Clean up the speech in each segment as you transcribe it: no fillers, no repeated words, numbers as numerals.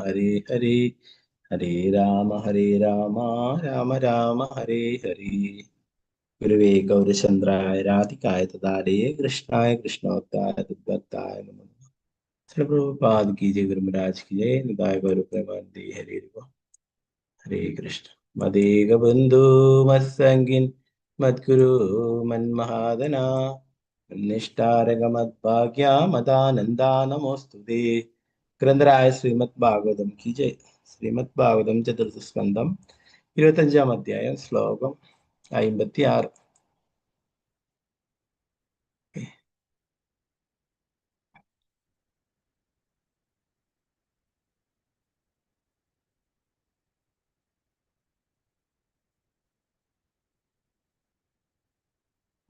ഹരേ ഹരേ ഹരേ രാമ രാമ രാമ ഹരേ ഹരേ. ഗുരുവേ ഗൗരചന്ദ്രായ രാധികായ തദാലേ കൃഷ്ണായ കൃഷ്ണോത്തായ തദ്ഭക്തായ നമഃ. ശ്രീ പ്രഭുപാദ് की जय, गुरु महाराज की जय. निताय गौर प्रेमानंदे हरे राम. हरे कृष्ण. मदेग बंधु मत्संगिन मद्गुरु मन्महादना निष्ठारग मद्भाग्या मदानंदा नमोस्तुते. ഗ്രന്ഥരായ ശ്രീമദ് ഭാഗവതം की जय. ശ്രീമദ് ഭാഗവതം ചതുർത്ഥ സ്കന്ധം 25-ാം അധ്യായം ശ്ലോകം 56.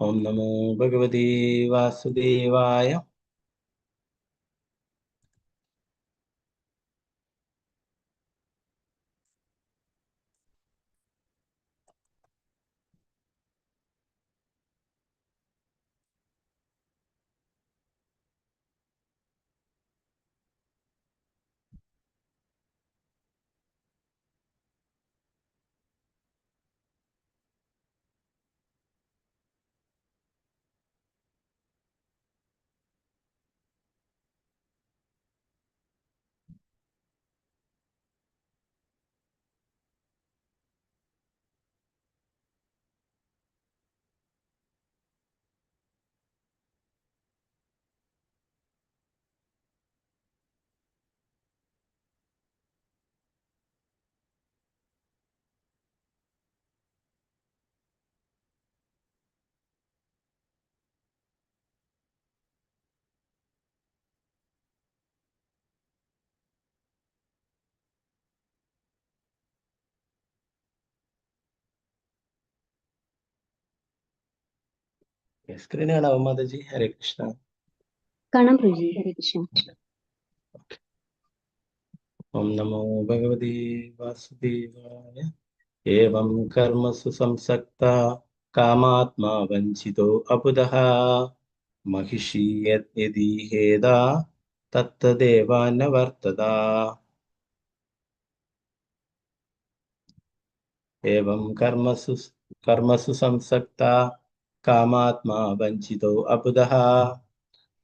ഓം നമോ ഭഗവതേ വാസുദേവായ. സ്ക്രീൻ കാണാവോ മാതാജി? ഹരേ കൃഷ്ണ. കാണാം പ്രഭുജി. ഹരേ കൃഷ്ണ. ഓം നമോ ഭഗവതേ വാസുദേവായ. ഏവം കർമ്മസു സംസക്ത കാമാത്മാ വഞ്ചിതോ അബുധഃ महिषी यदि हेदा तत्तदेवा न वर्तता. एवं कर्मसु संसक्ता कामात्मा वंचितो अबुधः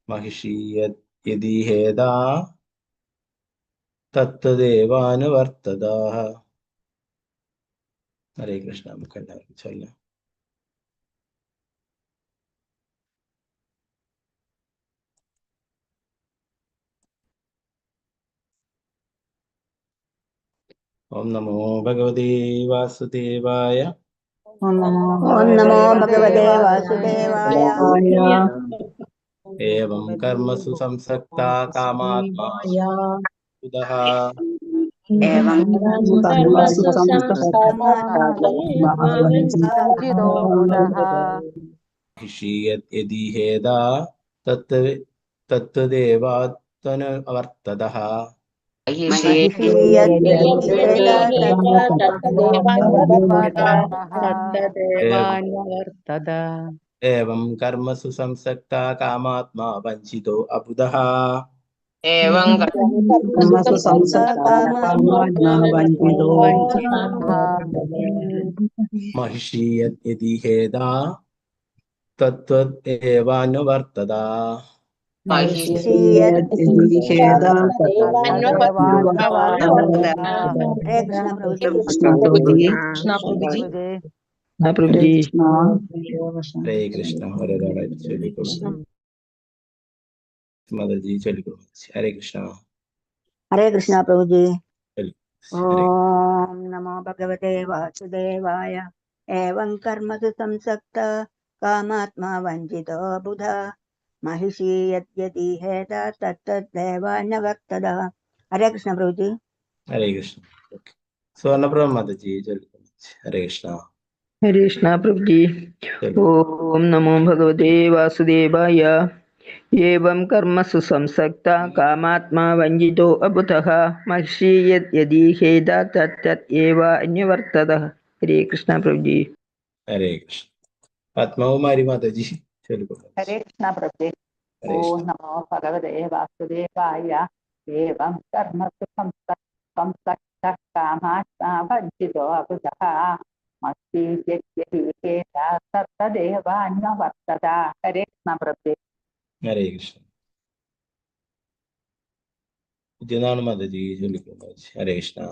महिषी यदि हेदा तत्तदेवा न वर्तता. हरे कृष्ण. चलना. ओम नमो भगवते वासुदेवाय. ഓം നമോ ഭഗവതേ വാസുദേവായ. एवं कर्मसु संसक्ता कामात्मा बुधः महिषी यदि हेदा तत्तदेवात्तन अवर्ततः. एवं कर्मसु संसक्ता कामात्मा वंचितो अबुधः महिषी यदि हेदा तत्तदेवानुवर्तता. हरे कृष्ण. माताजी चलिए. हरे कृष्ण. ഹരേ കൃഷ്ണ പ്രഭുജി. ഓം നമോ ഭഗവതേ വാസുദേവായ. ഏവം കർമ്മസു സംസക്ത കാമാത്മാ വഞ്ചിതോ ബുധ महिषी यदि हेदा तत्तदेवान वर्तता. हरे कृष्ण प्रभुजी. हरे कृष्ण. स्वर्णप्रभा माताजी चलिए. हरे कृष्ण. हरे कृष्ण प्रभुजी. ओम नमो भगवते वासुदेवाय. एवं कर्मसु संसक्ता कामात्मा वंजितो अबुधः महिषी यदि हेदा तत्तदेव अन्यवर्ततः. हरे कृष्ण प्रभुजी. हरे कृष्ण. पद्मकुमारी माताजी चलिए. हरे कृष्ण प्रभुजी. ओम नमो भगवते वासुदेवाय. एवं कर्मसु संसक्ता कामात्मा वञ्चितो अबुधः तत्तदेवान्वर्तत। हरे कृष्ण प्रभु। हरे कृष्ण। विद्युदान माता जी जल्दी करो। हरे कृष्ण।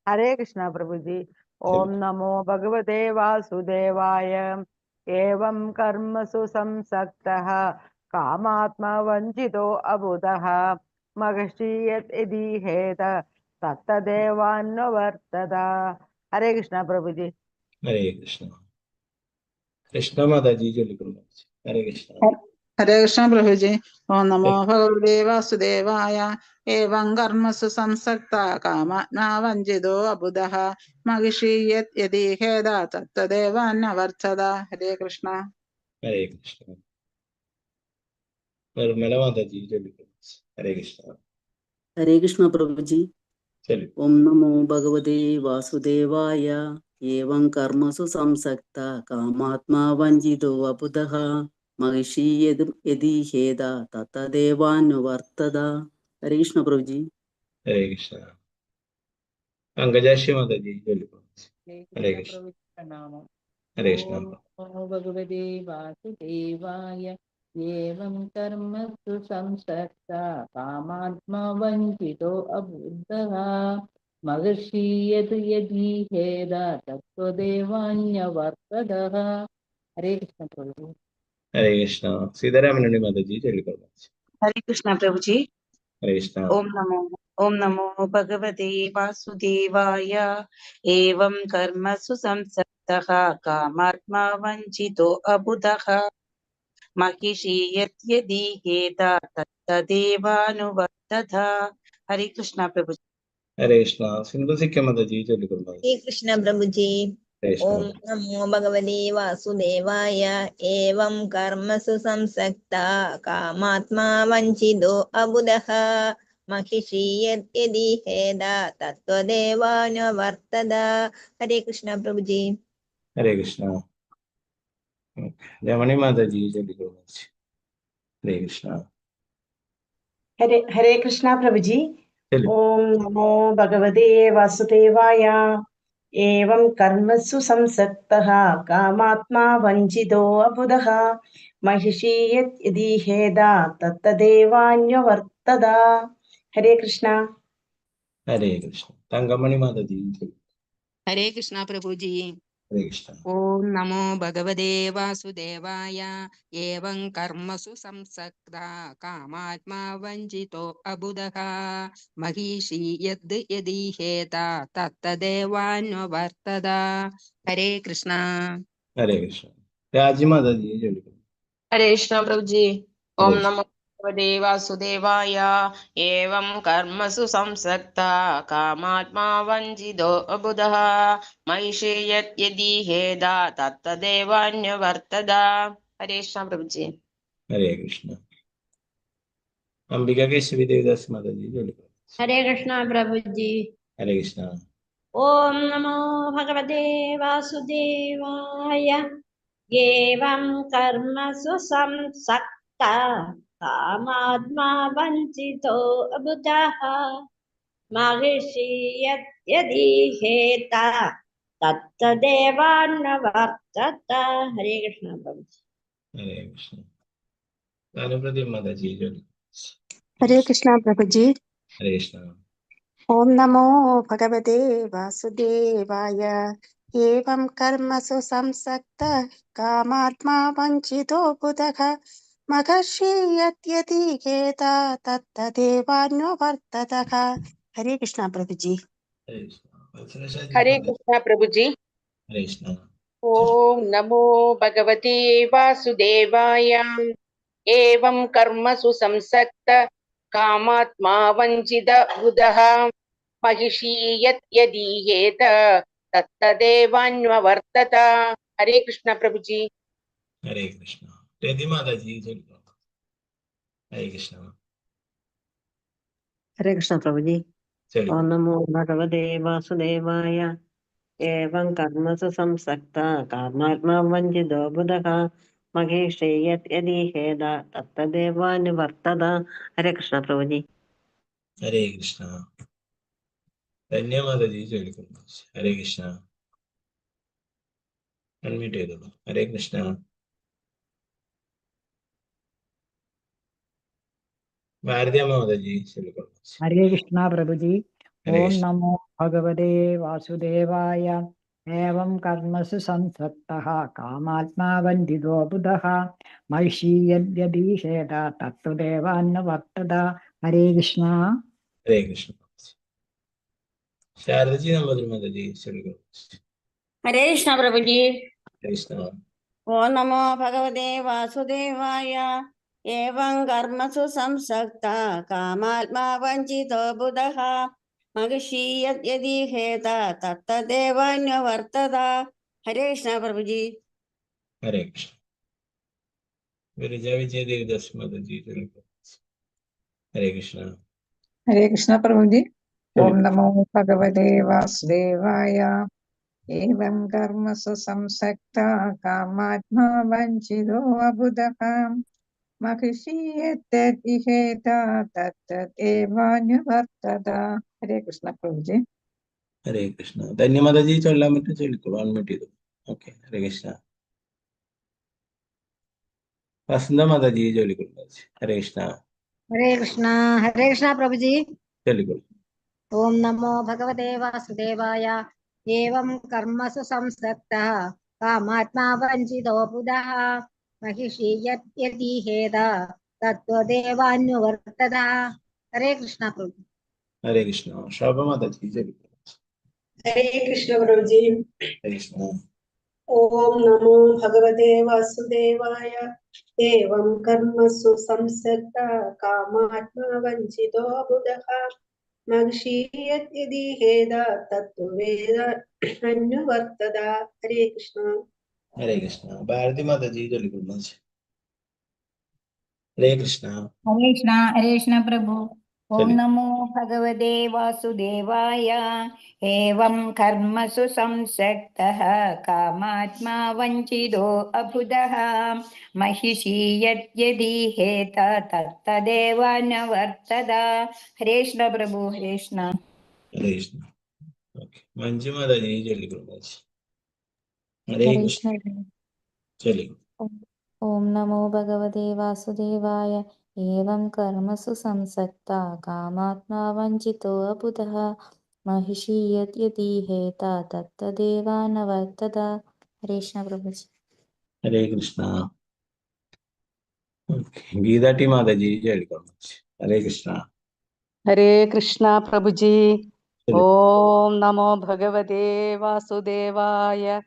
हरे कृष्ण प्रभु जी। ओम नमो भगवते वासुदेवाय। एवं कर्मसु संसक्तः कामात्मा वंचितो अबुधः महर्षि यदि हेत तत्तदेवान्वर्तत। हरे कृष्ण प्रभु जी। हरे कृष्ण। कृष्ण माता जी जल्दी करो। हरे कृष्ण। हरे कृष्ण प्रभु जी। ओम नमो भगवते वासुदेवाय। एवं कर्मसु संसक्ता कामात्मा वंचितो अबुधः महिषी यदि हेदा तत्तदेवान्वर्तत। हरे कृष्ण। हरे कृष्ण। निर्मला माता जी जल्दी करो। हरे कृष्ण। हरे कृष्ण प्रभु जी। चलिए। ओम नमो भगवते वासुदेवाय। एवं कर्मसु संसक्ता कामात्मा वंचितो अबुधः महिषी यदि हेदा तत्तदेवान्वर्तत। हरे कृष्ण प्रभु जी। हरे कृष्ण। अंगजाशी माता जी जल्दी करो। हरे कृष्ण। प्रभु प्रणाम। हरे कृष्ण। ओम नमो भगवते वासुदेवाय। एवं कर्मसु संसक्ता कामात्मा वञ्चितो अबुद्धः महर्षि यदि हेदा तत्त्वदेवान्यवर्ततः। हरे कृष्ण प्रभु। हरे कृष्ण। सीतारामन माता जी जल्दी करो। हरे कृष्ण प्रभु जी। हरे कृष्ण। ओम नमो भगवते वासुदेवाय। एवं कर्मसु संसक्तः कामात्मा वंचितो अबुधः महिषी यदि हेता तत्तदेवानुवर्तत। हरे कृष्ण प्रभु जी। हरे कृष्ण। सिंधु सिक्के माता जी जल्दी करो। हरे कृष्ण प्रभु जी। हरे कृष्ण। ओम नमो भगवते वासुदेवाय। एवं कर्मसु संसक्ता कामात्मा वंचितो अबुधः महिषी यदि हेदा तत्त्वदेवान्यवर्तत। हरे कृष्ण प्रभु जी। हरे कृष्ण। जमनी माता जी जल्दी करो। हरे कृष्ण। हरे कृष्णा प्रभु जी। ओम नमो भगवते वासुदेवाय। एवं कर्मसु संसक्तः कामात्मा वंचितो अबुधः महिषी यदि हेदा तत्तदेवान्यवर्तत। हरे कृष्णा। हरे कृष्ण। तंगमणि माता जी जल्दी। हरे कृष्णा प्रभु जी। हरे कृष्ण। ओम नमो भगवते वासुदेवाय। एवं कर्मसु संसक्ता कामात्मा वंचितो अबुधः महिषी यदि हेता तत्तदेवान्यवर्तत। हरे कृष्णा। हरे कृष्ण। राजी माता जी जल्दी करो। हरे कृष्ण प्रभु जी। ओम हरे नमो भगवते वासुदेवाय। एवं कर्मसु संसक्ता कामात्मा वंचितो अबुधः महिषी यदि हेदा तत्तदेवान्यवर्तत। हरे कृष्ण प्रभु जी। हरे कृष्ण। अंबिका केशवी देवदास माता जी जल्दी करो। हरे कृष्ण प्रभु जी। हरे कृष्ण। ओम नमो भगवते वासुदेवाय। एवं कर्मसु संसक्ता कामात्मा वंचितो अबुधः महिषी यदि हेता तत्तदेवान्यवर्तत। हरे कृष्ण प्रभु जी। हरे कृष्ण। अनुप्रदीप माता जी जल्दी करो। हरे कृष्ण प्रभु जी। हरे कृष्ण। ओम नमो भगवते वासुदेवाय। एवं कर्मसु संसक्तः कामात्मा वंचितो बुधः महर्षि यदि हेता तत्तदेवान्यवर्ततः। हरे कृष्ण प्रभु जी। हरे कृष्ण। वत्सला जी हरे माता जी। कृष्ण प्रभु जी। हरे कृष्ण। ओम नमो भगवते वासुदेवाय। एवं कर्मसु संसक्त कामात्मा वंचित बुधः महिषी यदि हेत तत्तदेवान्यवर्तत। हरे कृष्ण प्रभु जी। हरे कृष्ण। रेदी माता जी जल्दी करो। हरे कृष्ण। हरे कृष्ण प्रभु जी। चलिए। ओम नमो भगवते वासुदेवाय। एवं कर्मसु संसक्ता कामात्मा वंचितो बुधः महेशे यदि हेदा तत्तदेवान्यवर्तत। हरे कृष्ण प्रभु जी। हरे कृष्ण। ധന്യമാതാജി ചോദിക്കുന്നു. ഹരേ കൃഷ്ണ. അൺമ്യൂട്ട് ചെയ്തോളൂ. ഹരേ കൃഷ്ണ. ഭാരതീയ മാതാജി ചോദിക്കുന്നു. हरे कृष्णा प्रभु जी। हरे ओम कृष्ण. नमो भगवते वासुदेवाय। एवं कर्मसु संसक्तः कामात्मा वन्दितो बुधः महिषी यद्यदीहेत तत्तदेवान्न वर्तत। हरे कृष्णा. हरे कृष्ण. शारदाजी नंबर माताजी ചോദിക്കുന്നു. हरे कृष्ण प्रभु जी। हरे कृष्ण. ओम नमो भगवते वासुदेवाय। एवं कर्मसु संसक्ता कामात्मा वंचितो बुधः महिषी यदीहेत तत्तदेवान्यवर्तत। हरे कृष्ण प्रभु जी। हरे कृष्ण. विरजा विजय देवदास माताजी ചോദിക്കുന്നു. हरे कृष्ण. हरे कृष्ण प्रभु जी। ओम ചോദിക്കുന്നു. नमो भगवते वासुदेवाय। एवं कर्मसु संसक्ता कामात्मा वंचितो अबुधः महिषी यद्यदिहेत तत्तदेवान्यवर्तत। हरे कृष्ण प्रभु जी। हरे कृष्ण. ധന്യമാതാജി ചൊല്ലാൻ പറ്റും ചൊല്ലിക്കോളൂ. അൺമ്യൂട്ട് ചെയ്തു. ഓക്കെ. ഹരേ കൃഷ്ണ. വസന്ത മാതാജി ചൊല്ലിക്കോളൂ. ഹരേ കൃഷ്ണ. हरे कृष्णा प्रभु जी। ചൊല്ലിക്കോളൂ. ओम नमो भगवते वासुदेवाय। एवं कर्मसु संसक्तः कामात्मा वंचितो बुधः महिषी यदीहेत तत्त्वदेवान्युवर्तत। हरे कृष्णा प्रभु। हरे कृष्ण. शोभा माताजी ചൊല്ലിക്കോളൂ. हरे कृष्ण प्रभु जी। हरे कृष्ण. ओम नमो भगवते वासुदेवाय। एवं कर्मसु संसक्ता कामात्मा वंचितो बुधः महिषी यदीहेत तत्त्वदेवान्यवर्तत। हरे कृष्ण. हरे कृष्ण. ഭാരതി മാതാജി ചൊല്ലിക്കോളൂ. हरे कृष्ण. हरे कृष्ण प्रभु। ओम चलिए. नमो भगवते वासुदेवाय। एवं कर्मसु संसक्तः कामात्मा वंचितो अबुधः महिषी यदीहेत तत्तदेवान्यवर्तत। हरे कृष्ण प्रभु। हरे कृष्ण. हरे कृष्ण. ओके. मंजू माताजी चൊല്ലിക്കോളൂ. हरे हरे कृष्ण. कृष्ण। चलिए. ओम नमो भगवते वासुदेवाय। एवं कर्मसु संसक्ता कामात्मा वंचितो अबुधः महिषी यदीहेत तत्तदेवान्यवर्तत। हरे कृष्ण प्रभु जी। हरे कृष्ण. ओके. गीता टी माताजी चൊല്ലിക്കോളൂ. हरे कृष्ण. हरे कृष्णा प्रभु जी। चलिए. ओम नमो भगवते वासुदेवाय।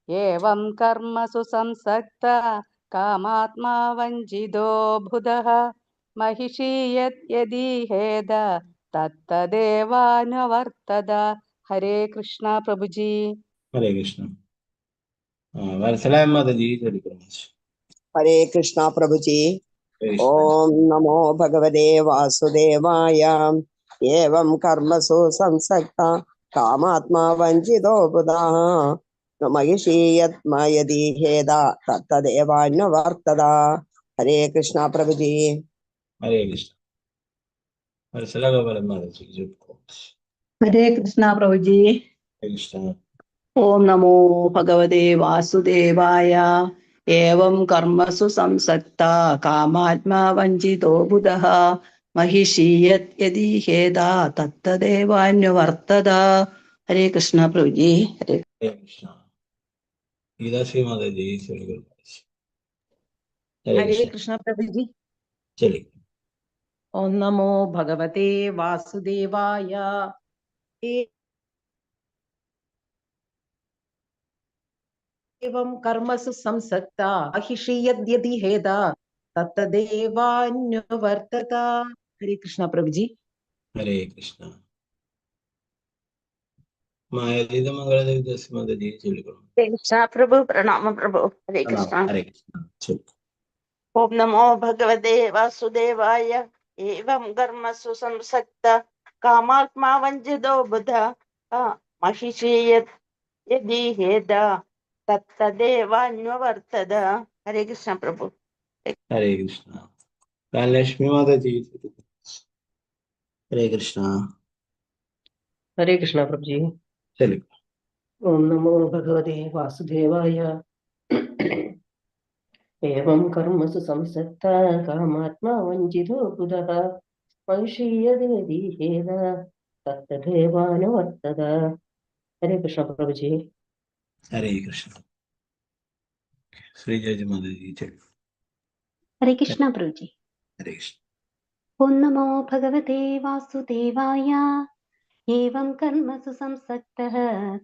एवं कर्मसु संसक्ता कामात्मा वंचितो बुधः महिषी यदीहेत तत्तदेवान्यवर्तत। हरे कृष्णा प्रभु जी। हरे कृष्ण. वरसला माताजी चొല്ലിക്കോളൂ. हरे कृष्णा प्रभु जी। हरे कृष्ण. ओम नमो भगवते वासुदेवाय। एवं कर्मसु संसक्ता कामात्मा वंचितो बुधः महिषी यदीहेत तत्तदेवान्यवर्तत। हरे कृष्णा प्रभु जी। हरे कृष्ण. वरसला गोपाल माताजी चొല്ലിക്കോളൂ. हरे कृष्णा प्रभु जी। हरे कृष्ण. ओम नमो भगवते वासुदेवाय। एवं कर्मसु संसक्ता कामात्मा वंचितो बुधः महिषी यदीहेत तत्तदेवान्यवर्तत। हरे कृष्ण प्रभु जी। हरे कृष्ण. गीता श्री माताजी चొല്ലിക്കോളൂ. हरे हरे कृष्ण. कृष्ण प्रभु जी। चलिए. ओम नमो भगवते वासुदेवाय। एवं कर्मसु संसक्ता महिषी यदीहेत तत्तदेवान्यवर्तत। हरे कृष्ण प्रभु जी। हरे कृष्ण. मायाजीत मंगलदेव दास माताजी चొല്ലിക്കോളൂ. हरे कृष्ण प्रभु। प्रणाम प्रभु। हरे प्रणाम. कृष्ण। हरे कृष्ण. चलिए. ओम नमो भगवते वासुदेवाय। एवं कर्मसु संसक्ता कामात्मा वंचितो बुधः महिषी यदीहेत तत्तदेवान्यवर्तत। हरे कृष्ण प्रभु। हरे कृष्ण. धनलक्ष्मी माताजी चొല്ലിക്കോളൂ. हरे कृष्ण. हरे कृष्णा प्रभु जी। चलिए। ओम नमो भगवते वासुदेवाय। एवं कर्मसु संसक्ता कामात्मा वञ्चितो बुधः वंशीयदेदीहेन तत्तदेवानुवर्तत। हरे कृष्ण प्रभु जी। हरे कृष्ण। श्री जय माता जी। चलिए। हरे कृष्ण प्रभु जी। हरे कृष्ण। ओम नमो भगवते वासुदेवाय। एवं कर्मसु संसक्तः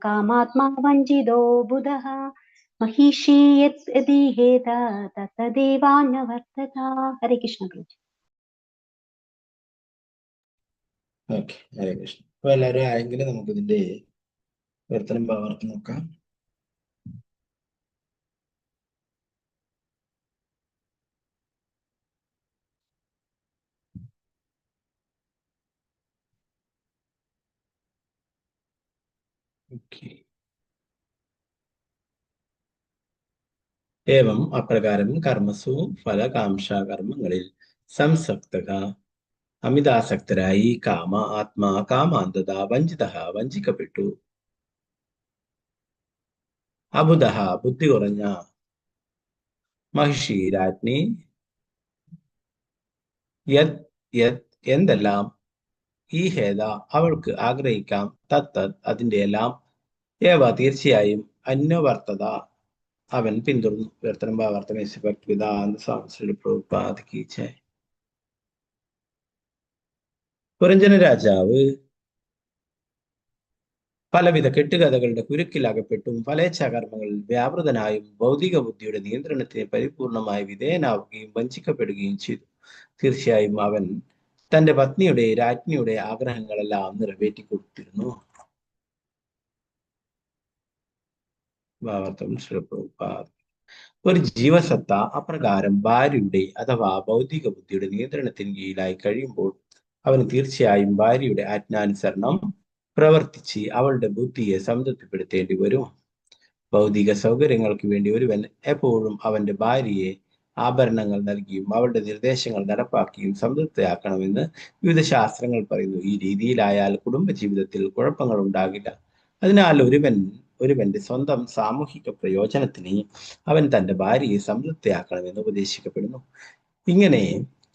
कामात्मा वञ्चितो बुधः महिषी यदीहेत तत्तदेवान्यवर्तत। हरे कृष्ण प्रभु जी। ഓക്കെ. ഹരേ കൃഷ്ണ. അപ്പൊ എല്ലാവരും ആയെങ്കിൽ നമുക്ക് ഇതിന്റെ പ്രവർത്തനം ഭാവാർത്ഥം നോക്കാം. ഓക്കെ. ഏവം അപ്രകാരം കർമ്മസു ഫലകാംക്ഷാകർമ്മങ്ങളിൽ സംസക്തക അമിതാസക്തരായി കാമ ആത്മാ കാമാന്തത വഞ്ചിത വഞ്ചിക്കപ്പെട്ടു അബുധ ബുദ്ധി കുറഞ്ഞ മഹിഷി രാജ്ഞി യത് യത് എന്തെല്ലാം ഈ ഹേത അവൾക്ക് ആഗ്രഹിക്കാം തത്തത് അതിന്റെ എല്ലാം ഏവ തീർച്ചയായും അന്വവർത്തത അവൻ പിന്തുടർന്നു. വിവർത്തനം ഭാവാർത്ഥം വേദാന്ത സ്വാമി പ്രഭുപാദ് കി ജയ്. പുരഞ്ജന രാജാവ് പലവിധ കെട്ടുകഥകളുടെ കുരുക്കിലകപ്പെട്ടും ഫലേച്ഛാകർമ്മങ്ങളിൽ വ്യാപൃതനായും ഭൗതിക ബുദ്ധിയുടെ നിയന്ത്രണത്തിന് പരിപൂർണമായി വിധേയനാവുകയും വഞ്ചിക്കപ്പെടുകയും ചെയ്തു. തീർച്ചയായും അവൻ തന്റെ പത്നിയുടെ രാജ്ഞിയുടെ ആഗ്രഹങ്ങളെല്ലാം നിറവേറ്റിക്കൊടുത്തിരുന്നു. ഭാവാർത്ഥം ശ്രീപ്രഭുപാദ്. ഒരു ജീവസത്ത അപ്രകാരം ഭാര്യയുടെ അഥവാ ഭൗതിക ബുദ്ധിയുടെ നിയന്ത്രണത്തിന് കീഴിലായി കഴിയുമ്പോൾ അവന് തീർച്ചയായും ഭാര്യയുടെ ആജ്ഞാനുസരണം പ്രവർത്തിച്ച് അവളുടെ ബുദ്ധിയെ സംതൃപ്തിപ്പെടുത്തേണ്ടി വരും. ഭൗതിക സൗകര്യങ്ങൾക്ക് വേണ്ടി ഒരുവൻ എപ്പോഴും അവന്റെ ഭാര്യയെ ആഭരണങ്ങൾ നൽകിയും അവളുടെ നിർദ്ദേശങ്ങൾ നടപ്പാക്കിയും സംതൃപ്തയാക്കണമെന്ന് വിവിധ ശാസ്ത്രങ്ങൾ പറയുന്നു. ഈ രീതിയിലായാൽ കുടുംബജീവിതത്തിൽ കുഴപ്പങ്ങൾ ഉണ്ടാകില്ല. അതിനാൽ ഒരുവന്റെ സ്വന്തം സാമൂഹിക പ്രയോജനത്തിന് അവൻ തന്റെ ഭാര്യയെ സംതൃപ്തയാക്കണമെന്ന് ഉപദേശിക്കപ്പെടുന്നു. ഇങ്ങനെ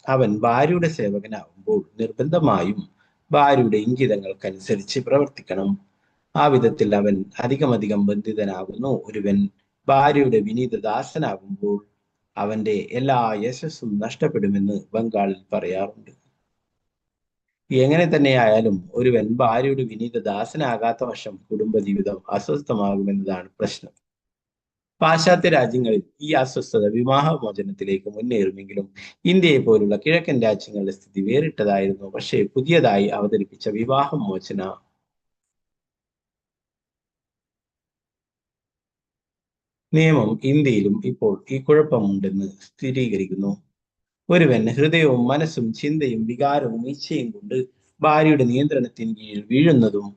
അവൻ ഭാര്യയുടെ സേവകനാകുമ്പോൾ നിർബന്ധമായും ഭാര്യയുടെ ഇംഗിതങ്ങൾക്കനുസരിച്ച് പ്രവർത്തിക്കണം. ആ വിധത്തിൽ അവൻ അധികമധികം ബന്ധിതനാകുന്നു. ഒരുവൻ ഭാര്യയുടെ വിനീതദാസനാകുമ്പോൾ അവന്റെ എല്ലാ യശസ്സും നഷ്ടപ്പെടുമെന്ന് ബംഗാളിൽ പറയാറുണ്ട്. എങ്ങനെ തന്നെയായാലും ഒരുവൻ ഭാര്യയുടെ വിനീതദാസനാകാത്ത വശം കുടുംബജീവിതം അസ്വസ്ഥമാകുമെന്നതാണ് പ്രശ്നം. പാശ്ചാത്യ രാജ്യങ്ങളിൽ ഈ അസ്വസ്ഥത വിവാഹമോചനത്തിലേക്ക് മുന്നേറുമെങ്കിലും ഇന്ത്യയെ പോലുള്ള കിഴക്കൻ രാജ്യങ്ങളുടെ സ്ഥിതി വേറിട്ടതായിരുന്നു. പക്ഷേ പുതിയതായി അവതരിപ്പിച്ച വിവാഹമോചന നിയമം ഇന്ത്യയിലും ഇപ്പോൾ ഈ കുഴപ്പമുണ്ടെന്ന് സ്ഥിരീകരിക്കുന്നു. ഒരുവൻ ഹൃദയവും മനസ്സും ചിന്തയും വികാരവും ഇച്ഛയും കൊണ്ട് ഭാര്യയുടെ നിയന്ത്രണത്തിന് കീഴിൽ വീഴുന്നതും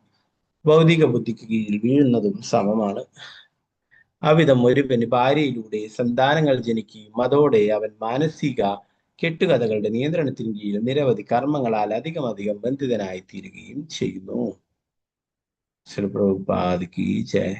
ഭൗതിക ബുദ്ധിക്ക് കീഴിൽ വീഴുന്നതും സമമാണ്. അവിധം ഒരുവന് ഭാര്യയിലൂടെ സന്താനങ്ങൾ ജനിക്കുകയും അതോടെ അവൻ മാനസിക കെട്ടുകഥകളുടെ നിയന്ത്രണത്തിന് കീഴിൽ നിരവധി കർമ്മങ്ങളാൽ അധികമധികം ബന്ധിതനായി തീരുകയും ചെയ്യുന്നു. ശ്രീ പ്രഭുപാദ് കി ജയ്.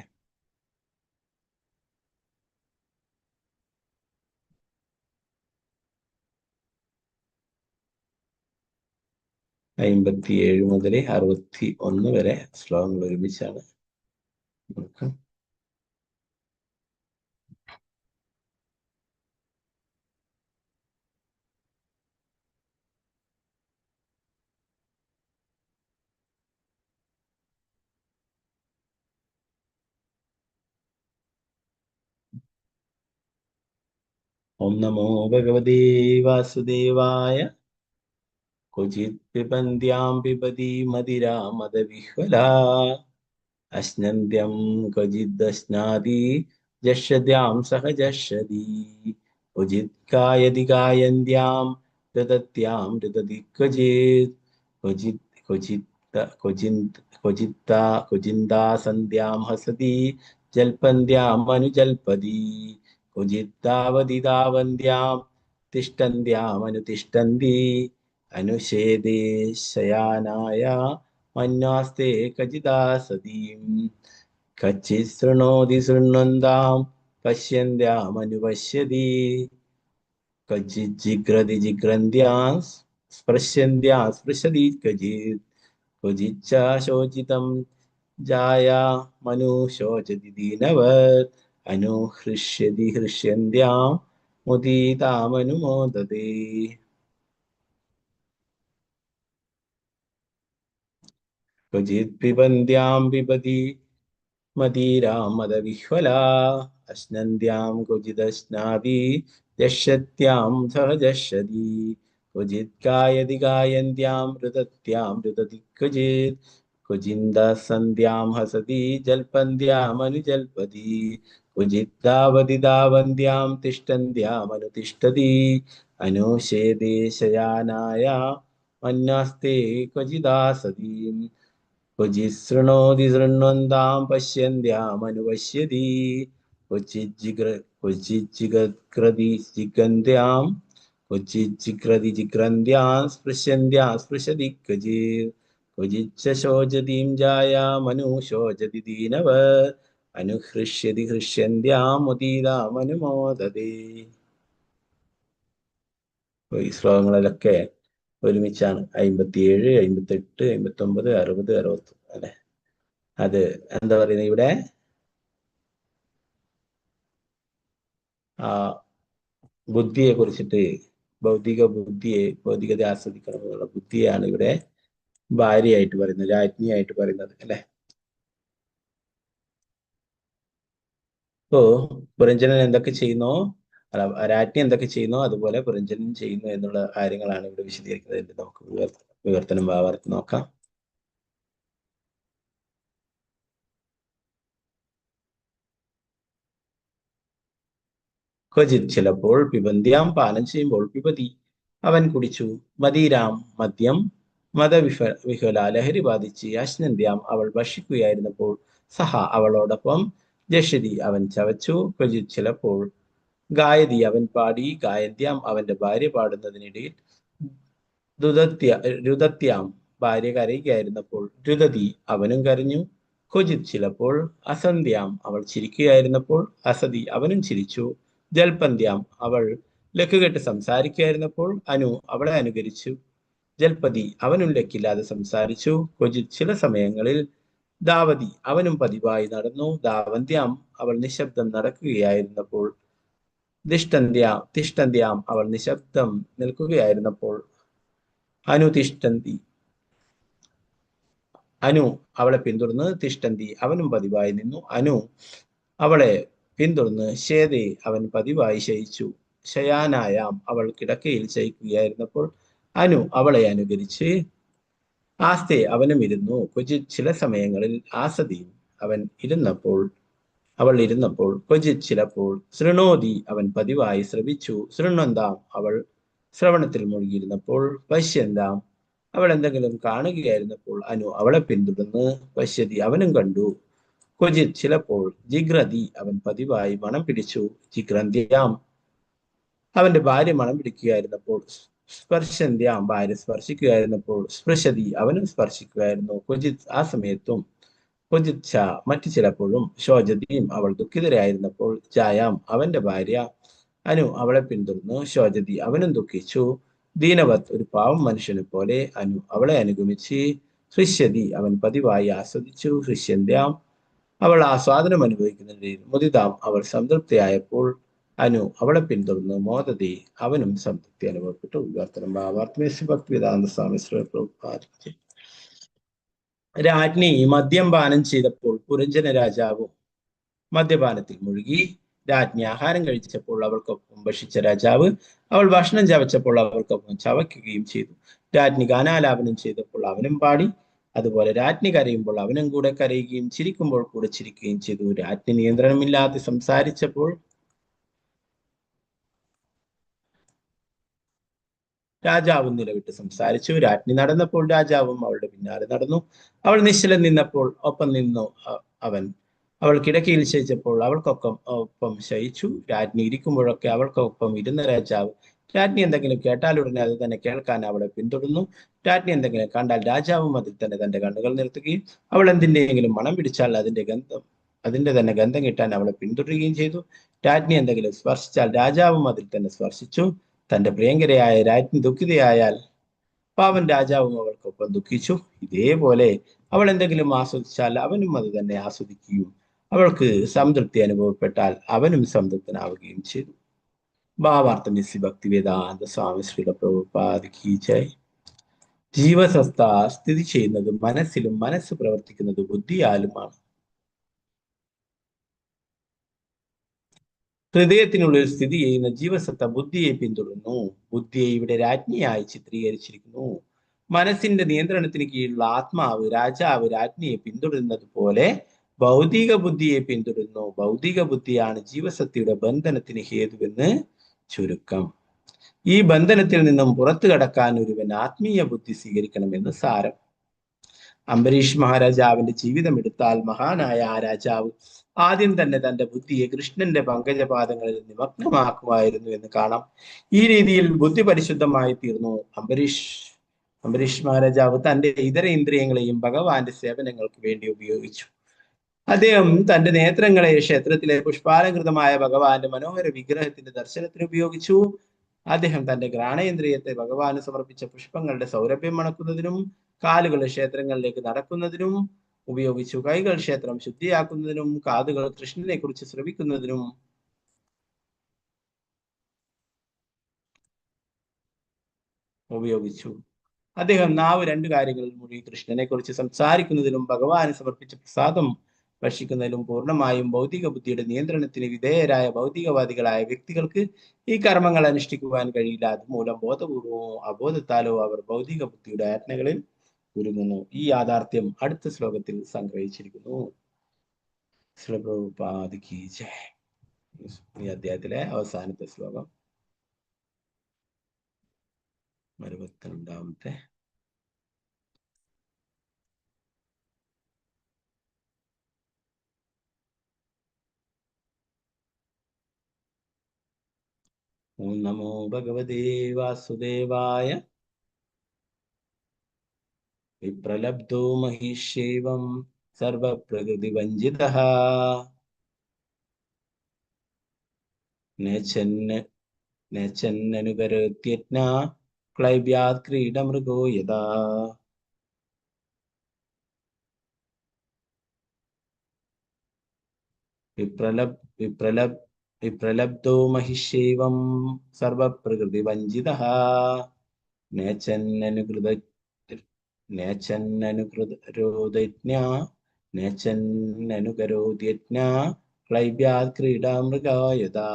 57 മുതൽ 61 വരെ ശ്ലോകങ്ങൾ ഒരുമിച്ചാണ്. ഓം നമോ ഭഗവതേ വാസുദേവായ. ക്വചിത് പിബന്ധ്യാം പിബതി മദിരാ മദവിഹ്വലാ അശ്നന്ത്യം ക്വചിദശ്നാതി ജഷ്യദ്യാം സഹ ജഷ്യതി ക്വചിത് കായതി കായന്ത്യാം രുദത്യാം രുദതി ക്വചിത് ക്വചിന്താസന്ധ്യാം ഹസതി ജൽപന്ത്യാം അനുജൽപതി ക്വചിത്താവതി താവന്ത്യാം തിഷ്ടന്ത്യാം അനുതിഷ്ടന്തി അനുഷേദേ ശയാനായ മന്യാസ്തേ കചിതാ സതീം കച്ചിത് ശൃണോതി ശൃണ്വന്താം പശ്യന്ത്യാമനുപശ്യതി ക്വചിത് ജിഗ്രതി ജിഗ്രന്ത്യാം സ്പൃശ്യന്ത്യാം സ്പൃശതി ക്വചിത് ക്വചിച്ഛ ശോചിതം ജായാമനുശോചതി ദീനവത് അനുഹൃഷ്യതി ഹൃഷ്യന്ത്യാം മുദീതാമനുമോദതേ. ക്വചിത് പിബന്ത്യാം പിബതി മദീരാം മദവിഹ്വലാ അശ്നന്ത്യാം ക്വചിദശ്നാതി ജഷ്യത്യാം സഹജഷ്യതി ക്വചിത് ഗായതി ഗായന്ത്യാം രുദത്യാം രുദതി ക്വചിത് ക്വചിന്ദസന്ധ്യാം ഹസതി ജൽപന്ത്യാമനുജൽപതി ക്വചിത് ധാവതി ധാവന്ത്യാം തിഷ്ഠന്ത്യാമനുതിഷ്ഠതി അനുശേദേ ശയാനായ മന്യാസ്തേ ക്വചിദാസതീം ക്വചിത് ശൃണോതി ശൃണ്വന്താം പശ്യന്ത്യാമനുപശ്യതി ക്വചിത് ജിഗ്രതി ജിഗന്ത്യാം ക്വചിത് ജിഗ്രതി ജിഗ്രന്ത്യാം സ്പൃശ്യന്ത്യാം സ്പൃശതി ക്വചിത് ക്വചിച്ഛ ശോചതീം ജായാമനുശോചതി ദീനവത് അനുഹൃഷ്യതി ഹൃഷ്യന്ത്യാം മുദീതാമനുമോദതേ. ഈ ശ്ലോകങ്ങളിലൊക്കെ ഒരുമിച്ചാണ് 57, 58, 59, 60, 61 അല്ലെ. അത് എന്താ പറയുന്നത്, ഇവിടെ ബുദ്ധിയെ കുറിച്ചിട്ട് ഭൗതികത ആസ്വദിക്കണം എന്നുള്ള ബുദ്ധിയാണ് ഇവിടെ ഭാര്യയായിട്ട് പറയുന്നത്, രാജ്ഞിയായിട്ട് പറയുന്നത് അല്ലെ. അപ്പോ പുരഞ്ജനൻ എന്തൊക്കെ ചെയ്യുന്നോ, രാജ്ഞി എന്തൊക്കെ ചെയ്യുന്നോ അതുപോലെ പുരഞ്ജനൻ ചെയ്യുന്നു എന്നുള്ള കാര്യങ്ങളാണ് ഇവിടെ വിശദീകരിക്കുന്നത്. നമുക്ക് വിവർത്തനം ഭാവാർത്ഥം നോക്കാം. ക്വചിത് ചിലപ്പോൾ, പിബന്ത്യാം പാനം ചെയ്യുമ്പോൾ, പിബതി അവൻ കുടിച്ചു, മദീരാം മദ്യം, മദവിഹ്വല ലഹരി ബാധിച്ച്, അശ്നന്ത്യാം അവൾ ഭക്ഷിക്കുകയായിരുന്നപ്പോൾ, സഹ അവളോടൊപ്പം, ജഷതി അവൻ ചവച്ചു, ക്വചിത് ചിലപ്പോൾ, ഗായതി അവൻ പാടി, ഗായന്ത്യാം അവന്റെ ഭാര്യ പാടുന്നതിനിടയിൽ, രുദത്യാം ഭാര്യ കരയുകയായിരുന്നപ്പോൾ, രുദതി അവനും കരഞ്ഞു, ക്വചിത് ചിലപ്പോൾ, അസന്ധ്യാം അവൾ ചിരിക്കുകയായിരുന്നപ്പോൾ, അസതി അവനും ചിരിച്ചു, ജൽപന്ത്യാം അവൾ ലക്കുകെട്ട് സംസാരിക്കുകയായിരുന്നപ്പോൾ, അനു അവളെ അനുകരിച്ചു, ജൽപതി അവനും ലക്കില്ലാതെ സംസാരിച്ചു, ക്വചിത് ചില സമയങ്ങളിൽ, ധാവതി അവനും പതിവായി നടന്നു, ധാവന്ത്യാം അവൾ നിശബ്ദം നടക്കുകയായിരുന്നപ്പോൾ, തിഷ്ടന്ത്യാം അവൾ നിശബ്ദം നിൽക്കുകയായിരുന്നപ്പോൾ, അനു അവളെ പിന്തുടർന്ന്, തിഷ്ടന്തി അവനും പതിവായി നിന്നു, അനു അവളെ പിന്തുടർന്ന്, ശേതേ അവൻ പതിവായി ശയിച്ചു, ശയാനായാം അവൾ കിടക്കയിൽ ശയിക്കുകയായിരുന്നപ്പോൾ, അനു അവളെ അനുകരിച്ച്, ആസ്തേ അവനും ഇരുന്നു, ക്വചിത് ചില സമയങ്ങളിൽ, ആസതിയും അവൾ ഇരുന്നപ്പോൾ, ക്വചിത് ചിലപ്പോൾ, ശൃണോതി അവൻ പതിവായി ശ്രവിച്ചു, ശൃണ്വന്താം അവൾ ശ്രവണത്തിൽ മുഴുകിയിരുന്നപ്പോൾ, പശ്യന്താം അവൾ എന്തെങ്കിലും കാണുകയായിരുന്നപ്പോൾ, അനു അവളെ പിന്തുടർന്ന്, പശ്യതി അവനും കണ്ടു, ക്വചിത് ചിലപ്പോൾ, ജിഗ്രതി അവൻ പതിവായി മണം പിടിച്ചു, ജിഗ്രന്ത്യാം അവന്റെ ഭാര്യ മണം പിടിക്കുകയായിരുന്നപ്പോൾ, സ്പർശന്ത്യാം ഭാര്യ സ്പർശിക്കുകയായിരുന്നപ്പോൾ, സ്പൃശതി അവനും സ്പർശിക്കുകയായിരുന്നു, ക്വചിത് ആ സമയത്തും, ക്വചിച്ഛ മറ്റു ചിലപ്പോഴും, ശോചതിയും അവൾ ദുഃഖിതരായിരുന്നപ്പോൾ, ജായാം അവന്റെ ഭാര്യ, അനു അവളെ പിന്തുടർന്നു, ശോചതി അവനും ദുഃഖിച്ചു, ദീനവത് ഒരു പാവം മനുഷ്യനെ പോലെ, അനു അവളെ അനുഗമിച്ച്, ഹൃഷ്യതി അവൻ പതിവായി ആസ്വദിച്ചു, ഹൃഷ്യന്ത്യാം അവൾ ആസ്വാദനം അനുഭവിക്കുന്നതിൽ, മുദിതാം അവൾ സംതൃപ്തിയായപ്പോൾ, അനു അവളെ പിന്തുടർന്ന്, മോദതി അവനും സംതൃപ്തി അനുഭവപ്പെട്ടു. വിവർത്തനം ഭാവാർത്ഥം ഭക്തിവേദാന്ത സ്വാമി ശ്രീ പ്രഭുപാദ. രാജ്ഞി മദ്യം പാനം ചെയ്തപ്പോൾ പുരഞ്ജന രാജാവും മദ്യപാനത്തിൽ മുഴുകി. രാജ്ഞി ആഹാരം കഴിച്ചപ്പോൾ അവൾക്കൊപ്പം ഭക്ഷിച്ച രാജാവ് അവൾ ഭക്ഷണം ചവച്ചപ്പോൾ അവൾക്കൊപ്പം ചവയ്ക്കുകയും ചെയ്തു. രാജ്ഞി ഗാനാലാപനം ചെയ്തപ്പോൾ അവനും പാടി. അതുപോലെ രാജ്ഞി കരയുമ്പോൾ അവനും കൂടെ കരയുകയും ചിരിക്കുമ്പോൾ കൂടെ ചിരിക്കുകയും ചെയ്തു. രാജ്ഞി നിയന്ത്രണമില്ലാതെ സംസാരിച്ചപ്പോൾ രാജാവും നിലവിട്ട് സംസാരിച്ചു. രാജ്ഞി നടന്നപ്പോൾ രാജാവും അവളുടെ പിന്നാലെ നടന്നു. അവൾ നിശ്ചലം നിന്നപ്പോൾ ഒപ്പം നിന്നു അവൻ. അവൾ കിടക്കയിൽ ശയിച്ചപ്പോൾ അവൾക്കൊപ്പം ശയിച്ചു. രാജ്ഞി ഇരിക്കുമ്പോഴൊക്കെ അവൾക്കൊപ്പം ഇരുന്ന രാജാവ് രാജ്ഞി എന്തെങ്കിലും കേട്ടാൽ ഉടനെ അത് തന്നെ കേൾക്കാൻ അവളെ പിന്തുടർന്നു. രാജ്ഞി എന്തെങ്കിലും കണ്ടാൽ രാജാവും അതിൽ തന്നെ തന്റെ കണ്ണുകൾ നിർത്തുകയും അവൾ എന്തിന്റെയെങ്കിലും മണം പിടിച്ചാൽ അതിന്റെ തന്നെ ഗന്ധം കിട്ടാൻ അവളെ പിന്തുടരുകയും ചെയ്തു. രാജ്ഞി എന്തെങ്കിലും സ്പർശിച്ചാൽ രാജാവും അതിൽ തന്നെ സ്പർശിച്ചു. തന്റെ പ്രിയങ്കരയായ രാജ്ഞി ദുഃഖിതയായാൽ പാവൻ രാജാവും അവൾക്കൊപ്പം ദുഃഖിച്ചു. ഇതേപോലെ അവൾ എന്തെങ്കിലും ആസ്വദിച്ചാൽ അവനും അത് തന്നെ ആസ്വദിക്കുകയും അവൾക്ക് സംതൃപ്തി അനുഭവപ്പെട്ടാൽ അവനും സംതൃപ്തനാവുകയും ചെയ്തു. ഭാവാർത്ഥമിസി ഭക്തിവേദാന്ത സ്വാമി ശ്രീല പ്രഭുപാദിക്ക് ജയ്. ജീവസത്ത സ്ഥിതി ചെയ്യുന്നത് മനസ്സിലും മനസ്സ് പ്രവർത്തിക്കുന്നത് ബുദ്ധിയാലുമാണ്. ഹൃദയത്തിനുള്ളിൽ സ്ഥിതി ചെയ്യുന്ന ജീവസത്ത ബുദ്ധിയെ പിന്തുടരുന്നു. ബുദ്ധിയെ ഇവിടെ രാജ്ഞിയായി ചിത്രീകരിച്ചിരിക്കുന്നു. മനസ്സിന്റെ നിയന്ത്രണത്തിന് കീഴിലുള്ള ആത്മാവ് രാജാവ് രാജ്ഞിയെ പിന്തുടരുന്നത് പോലെ ഭൗതിക ബുദ്ധിയെ പിന്തുടരുന്നു. ഭൗതിക ബുദ്ധിയാണ് ജീവസത്തയുടെ ബന്ധനത്തിന് ഹേതുവെന്ന് ചുരുക്കം. ഈ ബന്ധനത്തിൽ നിന്നും പുറത്തു കടക്കാൻ ഒരുവൻ ആത്മീയ ബുദ്ധി സ്വീകരിക്കണമെന്ന് സാരം. അംബരീഷ് മഹാരാജാവിന്റെ ജീവിതം എടുത്താൽ മഹാനായ ആ രാജാവ് ആദ്യം തന്നെ തന്റെ ബുദ്ധിയെ കൃഷ്ണന്റെ പങ്കജപാദങ്ങളിൽ നിമഗ്നമാക്കുമായിരുന്നു എന്ന് കാണാം. ഈ രീതിയിൽ ബുദ്ധി പരിശുദ്ധമായി തീർന്നു. അംബരീഷ് മഹാരാജാവ് തന്റെ ഇതര ഇന്ദ്രിയങ്ങളെയും ഭഗവാന്റെ സേവനങ്ങൾക്ക് വേണ്ടി ഉപയോഗിച്ചു. അദ്ദേഹം തന്റെ നേത്രങ്ങളെ ക്ഷേത്രത്തിലെ പുഷ്പാലങ്കൃതമായ ഭഗവാന്റെ മനോഹര വിഗ്രഹത്തിന്റെ ദർശനത്തിന് ഉപയോഗിച്ചു. അദ്ദേഹം തന്റെ ഘ്രാണേന്ദ്രിയത്തെ ഭഗവാന് സമർപ്പിച്ച പുഷ്പങ്ങളുടെ സൗരഭ്യം മണക്കുന്നതിനും കാലുകൾ ക്ഷേത്രങ്ങളിലേക്ക് നടക്കുന്നതിനും ഉപയോഗിച്ചു. കൈകൾ ക്ഷേത്രം ശുദ്ധിയാക്കുന്നതിനും കാതുകൾ കൃഷ്ണനെ കുറിച്ച് ശ്രവിക്കുന്നതിനും ഉപയോഗിച്ചു. അദ്ദേഹം നാവ് രണ്ടു കാര്യങ്ങളിൽ മുഴുകി കൃഷ്ണനെ കുറിച്ച് സംസാരിക്കുന്നതിലും ഭഗവാന് സമർപ്പിച്ച പ്രസാദം ഭക്ഷിക്കുന്നതിലും പൂർണ്ണമായും ഭൗതിക ബുദ്ധിയുടെ നിയന്ത്രണത്തിന് വിധേയരായ ഭൗതികവാദികളായ വ്യക്തികൾക്ക് ഈ കർമ്മങ്ങൾ അനുഷ്ഠിക്കുവാൻ കഴിയില്ല. അതുമൂലം ബോധപൂർവമോ അബോധത്താലോ അവർ ഭൗതിക ബുദ്ധിയുടെ ആജ്ഞകളിൽ ഉരുങ്ങുന്നു. ഈ യാഥാർത്ഥ്യം അടുത്ത ശ്ലോകത്തിൽ സംഗ്രഹിച്ചിരിക്കുന്നു. ഈ അധ്യായത്തിലെ അവസാനത്തെ ശ്ലോകം 62. ഓം നമോ ഭഗവതേ വാസുദേവായ. വിപ്രലബ്ധോ മഹിഷേവം സർവപ്രകൃതി വഞ്ചിതഃ നേചന്നനുകരോത്യജ്ഞ ക്ലൈബ്യാത് ക്രീഡമൃഗോ യഥാ. വിപ്രലബ്ധോ മഹിഷേവം സർവപ്രകൃതി വഞ്ചിതഃ നേചന്നനുകരോത്യജ്ഞ ക്ലൈബ്യാത് ക്രീഡമൃഗോ യഥാ.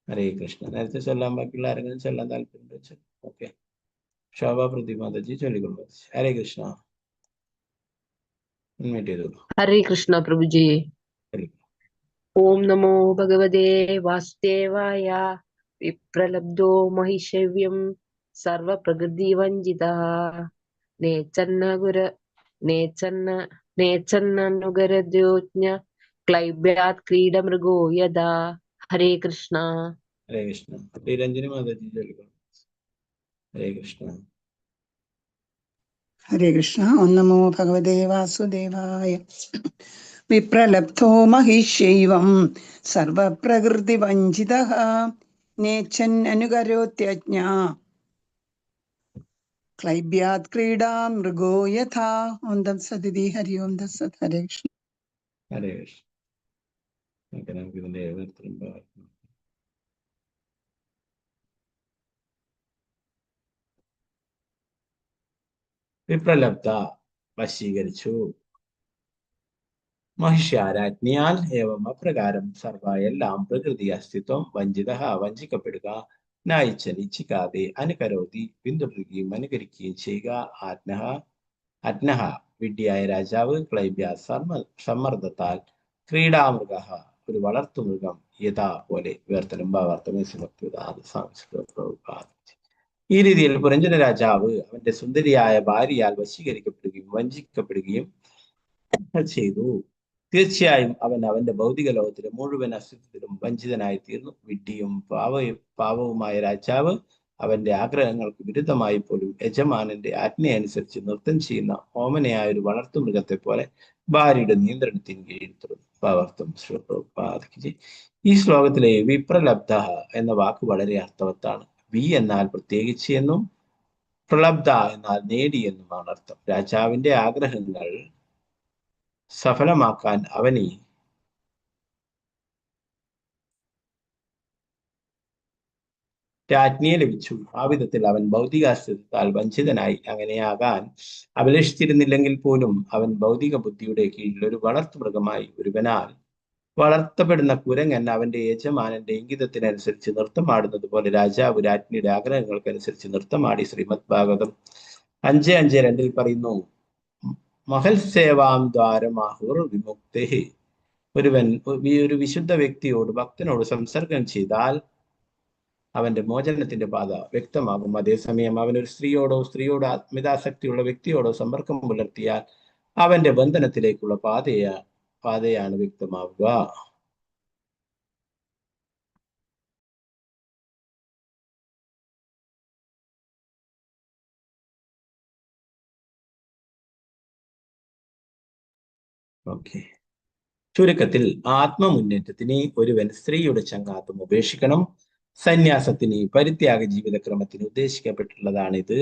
ഹരേ കൃഷ്ണ. നേരത്തെ ചൊല്ലാൻ ബാക്കിയുള്ള ആരെങ്കിലും ചൊല്ലാൻ താല്പര്യം? ഓക്കെ, ശോഭ പ്രതിമാതജി ചൊല്ലിക്കൊള്ളു. ഹരേ കൃഷ്ണ. ഹരേ കൃഷ്ണ പ്രഭുജി. ഓം നമോ ഭഗവതേ വാസുദേവായ. വിപ്രലബ്ധോ മഹിഷവ്യം സർവപ്രകൃതി വഞ്ചിതഃ നേചന്നനുകരോത്യജ്ഞ ക്ലൈബ്യാത് ക്രീഡമൃഗോ യഥാ. ഹരേ കൃഷ്ണ. ഹരേ കൃഷ്ണ. ശ്രീരഞ്ജനി മാതാജി ചൊല്ലിക്കൊള്ളു. ഹരേ കൃഷ്ണ. ഹരേ കൃഷ്ണ. ഓം നമോ ഭഗവതേ വാസുദേവായ. വിപ്രലബ്ധോ മഹിഷൈവം സർവപ്രകൃതി വഞ്ചിതഃ നേച്ഛന്നനുകരോത്യജ്ഞ ക്ലൈബ്യാത് ക്രീഡാ മൃഗോ യഥാ. ഓം തത്സദിതി. ഹരി ഓം തത്സത്. ഹരേ കൃഷ്ണ. ഹരേ കൃഷ്ണ. നമുക്ക് ഇതിന്റെ വിപ്രലബ്ധ വശീകരിച്ചു. മഹിഷ്യാരാജ്ഞിയാൽ ഏവം അപ്രകാരം സർവ എല്ലാം പ്രകൃതി അസ്തിത്വം വഞ്ചിത വഞ്ചിക്കപ്പെടുക. നായിച്ചൻ ഇച്ഛിക്കാതെ അനുകരോതി പിന്തുടരുകയും അനുകരിക്കുകയും ചെയ്യുക. അജ്ഞഹ വിഡ്ഢിയായ രാജാവ് ക്ലൈബ്യ സമ്മർദ്ദത്താൽ ക്രീഡാമൃഗ ഒരു വളർത്തുമൃഗം യഥാ പോലെ വിവർത്തനം ഭാവാർത്ഥം. ഈ രീതിയിൽ പുരഞ്ജന രാജാവ് അവന്റെ സുന്ദരിയായ ഭാര്യയാൽ വശീകരിക്കപ്പെടുകയും വഞ്ചിക്കപ്പെടുകയും ചെയ്തു. തീർച്ചയായും അവൻ അവന്റെ ഭൗതിക ലോകത്തിലെ മുഴുവൻ അസ്തിത്വത്തിലും വഞ്ചിതനായി തീർന്നു. വിഡ്ഢിയും പാവവുമായ രാജാവ് അവന്റെ ആഗ്രഹങ്ങൾക്ക് വിരുദ്ധമായി പോലും യജമാനന്റെ ആജ്ഞയനുസരിച്ച് നൃത്തം ചെയ്യുന്ന ഓമനയായ ഒരു വളർത്തുമൃഗത്തെ പോലെ ഭാര്യയുടെ നിയന്ത്രണത്തിന് കീഴിൽ തുടർന്നു. പാവർത്തം ശ്ലോകി. ഈ ശ്ലോകത്തിലെ വിപ്രലബ്ധ എന്ന വാക്ക് വളരെ അർത്ഥവത്താണ്. വി എന്നാൽ പ്രത്യേകിച്ച് എന്നും പ്രലബ്ധ എന്നാൽ നേടി എന്നുമാണ് അർത്ഥം. രാജാവിന്റെ ആഗ്രഹങ്ങൾ സഫലമാക്കാൻ അവന് രാജ്ഞിയെ ലഭിച്ചു. ആ വിധത്തിൽ അവൻ ഭൗതികാസ്തിത്വത്താൽ വഞ്ചിതനായി. അങ്ങനെയാകാൻ അഭിലഷിച്ചിരുന്നില്ലെങ്കിൽ പോലും അവൻ ഭൗതിക ബുദ്ധിയുടെ കീഴിൽ ഒരു വളർത്തുമൃഗമായി ഒരുവനാൽ വളർത്തപ്പെടുന്ന കുരങ്ങൻ അവന്റെ യജമാനന്റെ ഇംഗിതത്തിനനുസരിച്ച് നൃത്തമാടുന്നത് പോലെ രാജാവ് രാജ്ഞിയുടെ ആഗ്രഹങ്ങൾക്കനുസരിച്ച് നൃത്തമാടി. ശ്രീമദ് ഭാഗവതം 5:5-2 പറയുന്നു, മഹൽ സേവാം ദ്വാരമാഹുർ വിമുക്തേ. ഒരുവൻ ഒരു വിശുദ്ധ വ്യക്തിയോട് ഭക്തനോട് സംസർഗം ചെയ്താൽ അവന്റെ മോചനത്തിന്റെ പാത വ്യക്തമാകും. അതേസമയം അവൻ ഒരു സ്ത്രീയോടോ അമിതാസക്തിയുള്ള വ്യക്തിയോടോ സമ്പർക്കം പുലർത്തിയാൽ അവന്റെ ബന്ധനത്തിലേക്കുള്ള പാതയാണ് വ്യക്തമാവുക. ഓക്കെ, ചുരുക്കത്തിൽ ആത്മമുന്നേറ്റത്തിന് ഒരുവൻ സ്ത്രീയുടെ ചങ്ങാത്തം ഉപേക്ഷിക്കണം. സന്യാസത്തിന് പരിത്യാഗ ജീവിതക്രമത്തിന് ഉദ്ദേശിക്കപ്പെട്ടുള്ളതാണിത്.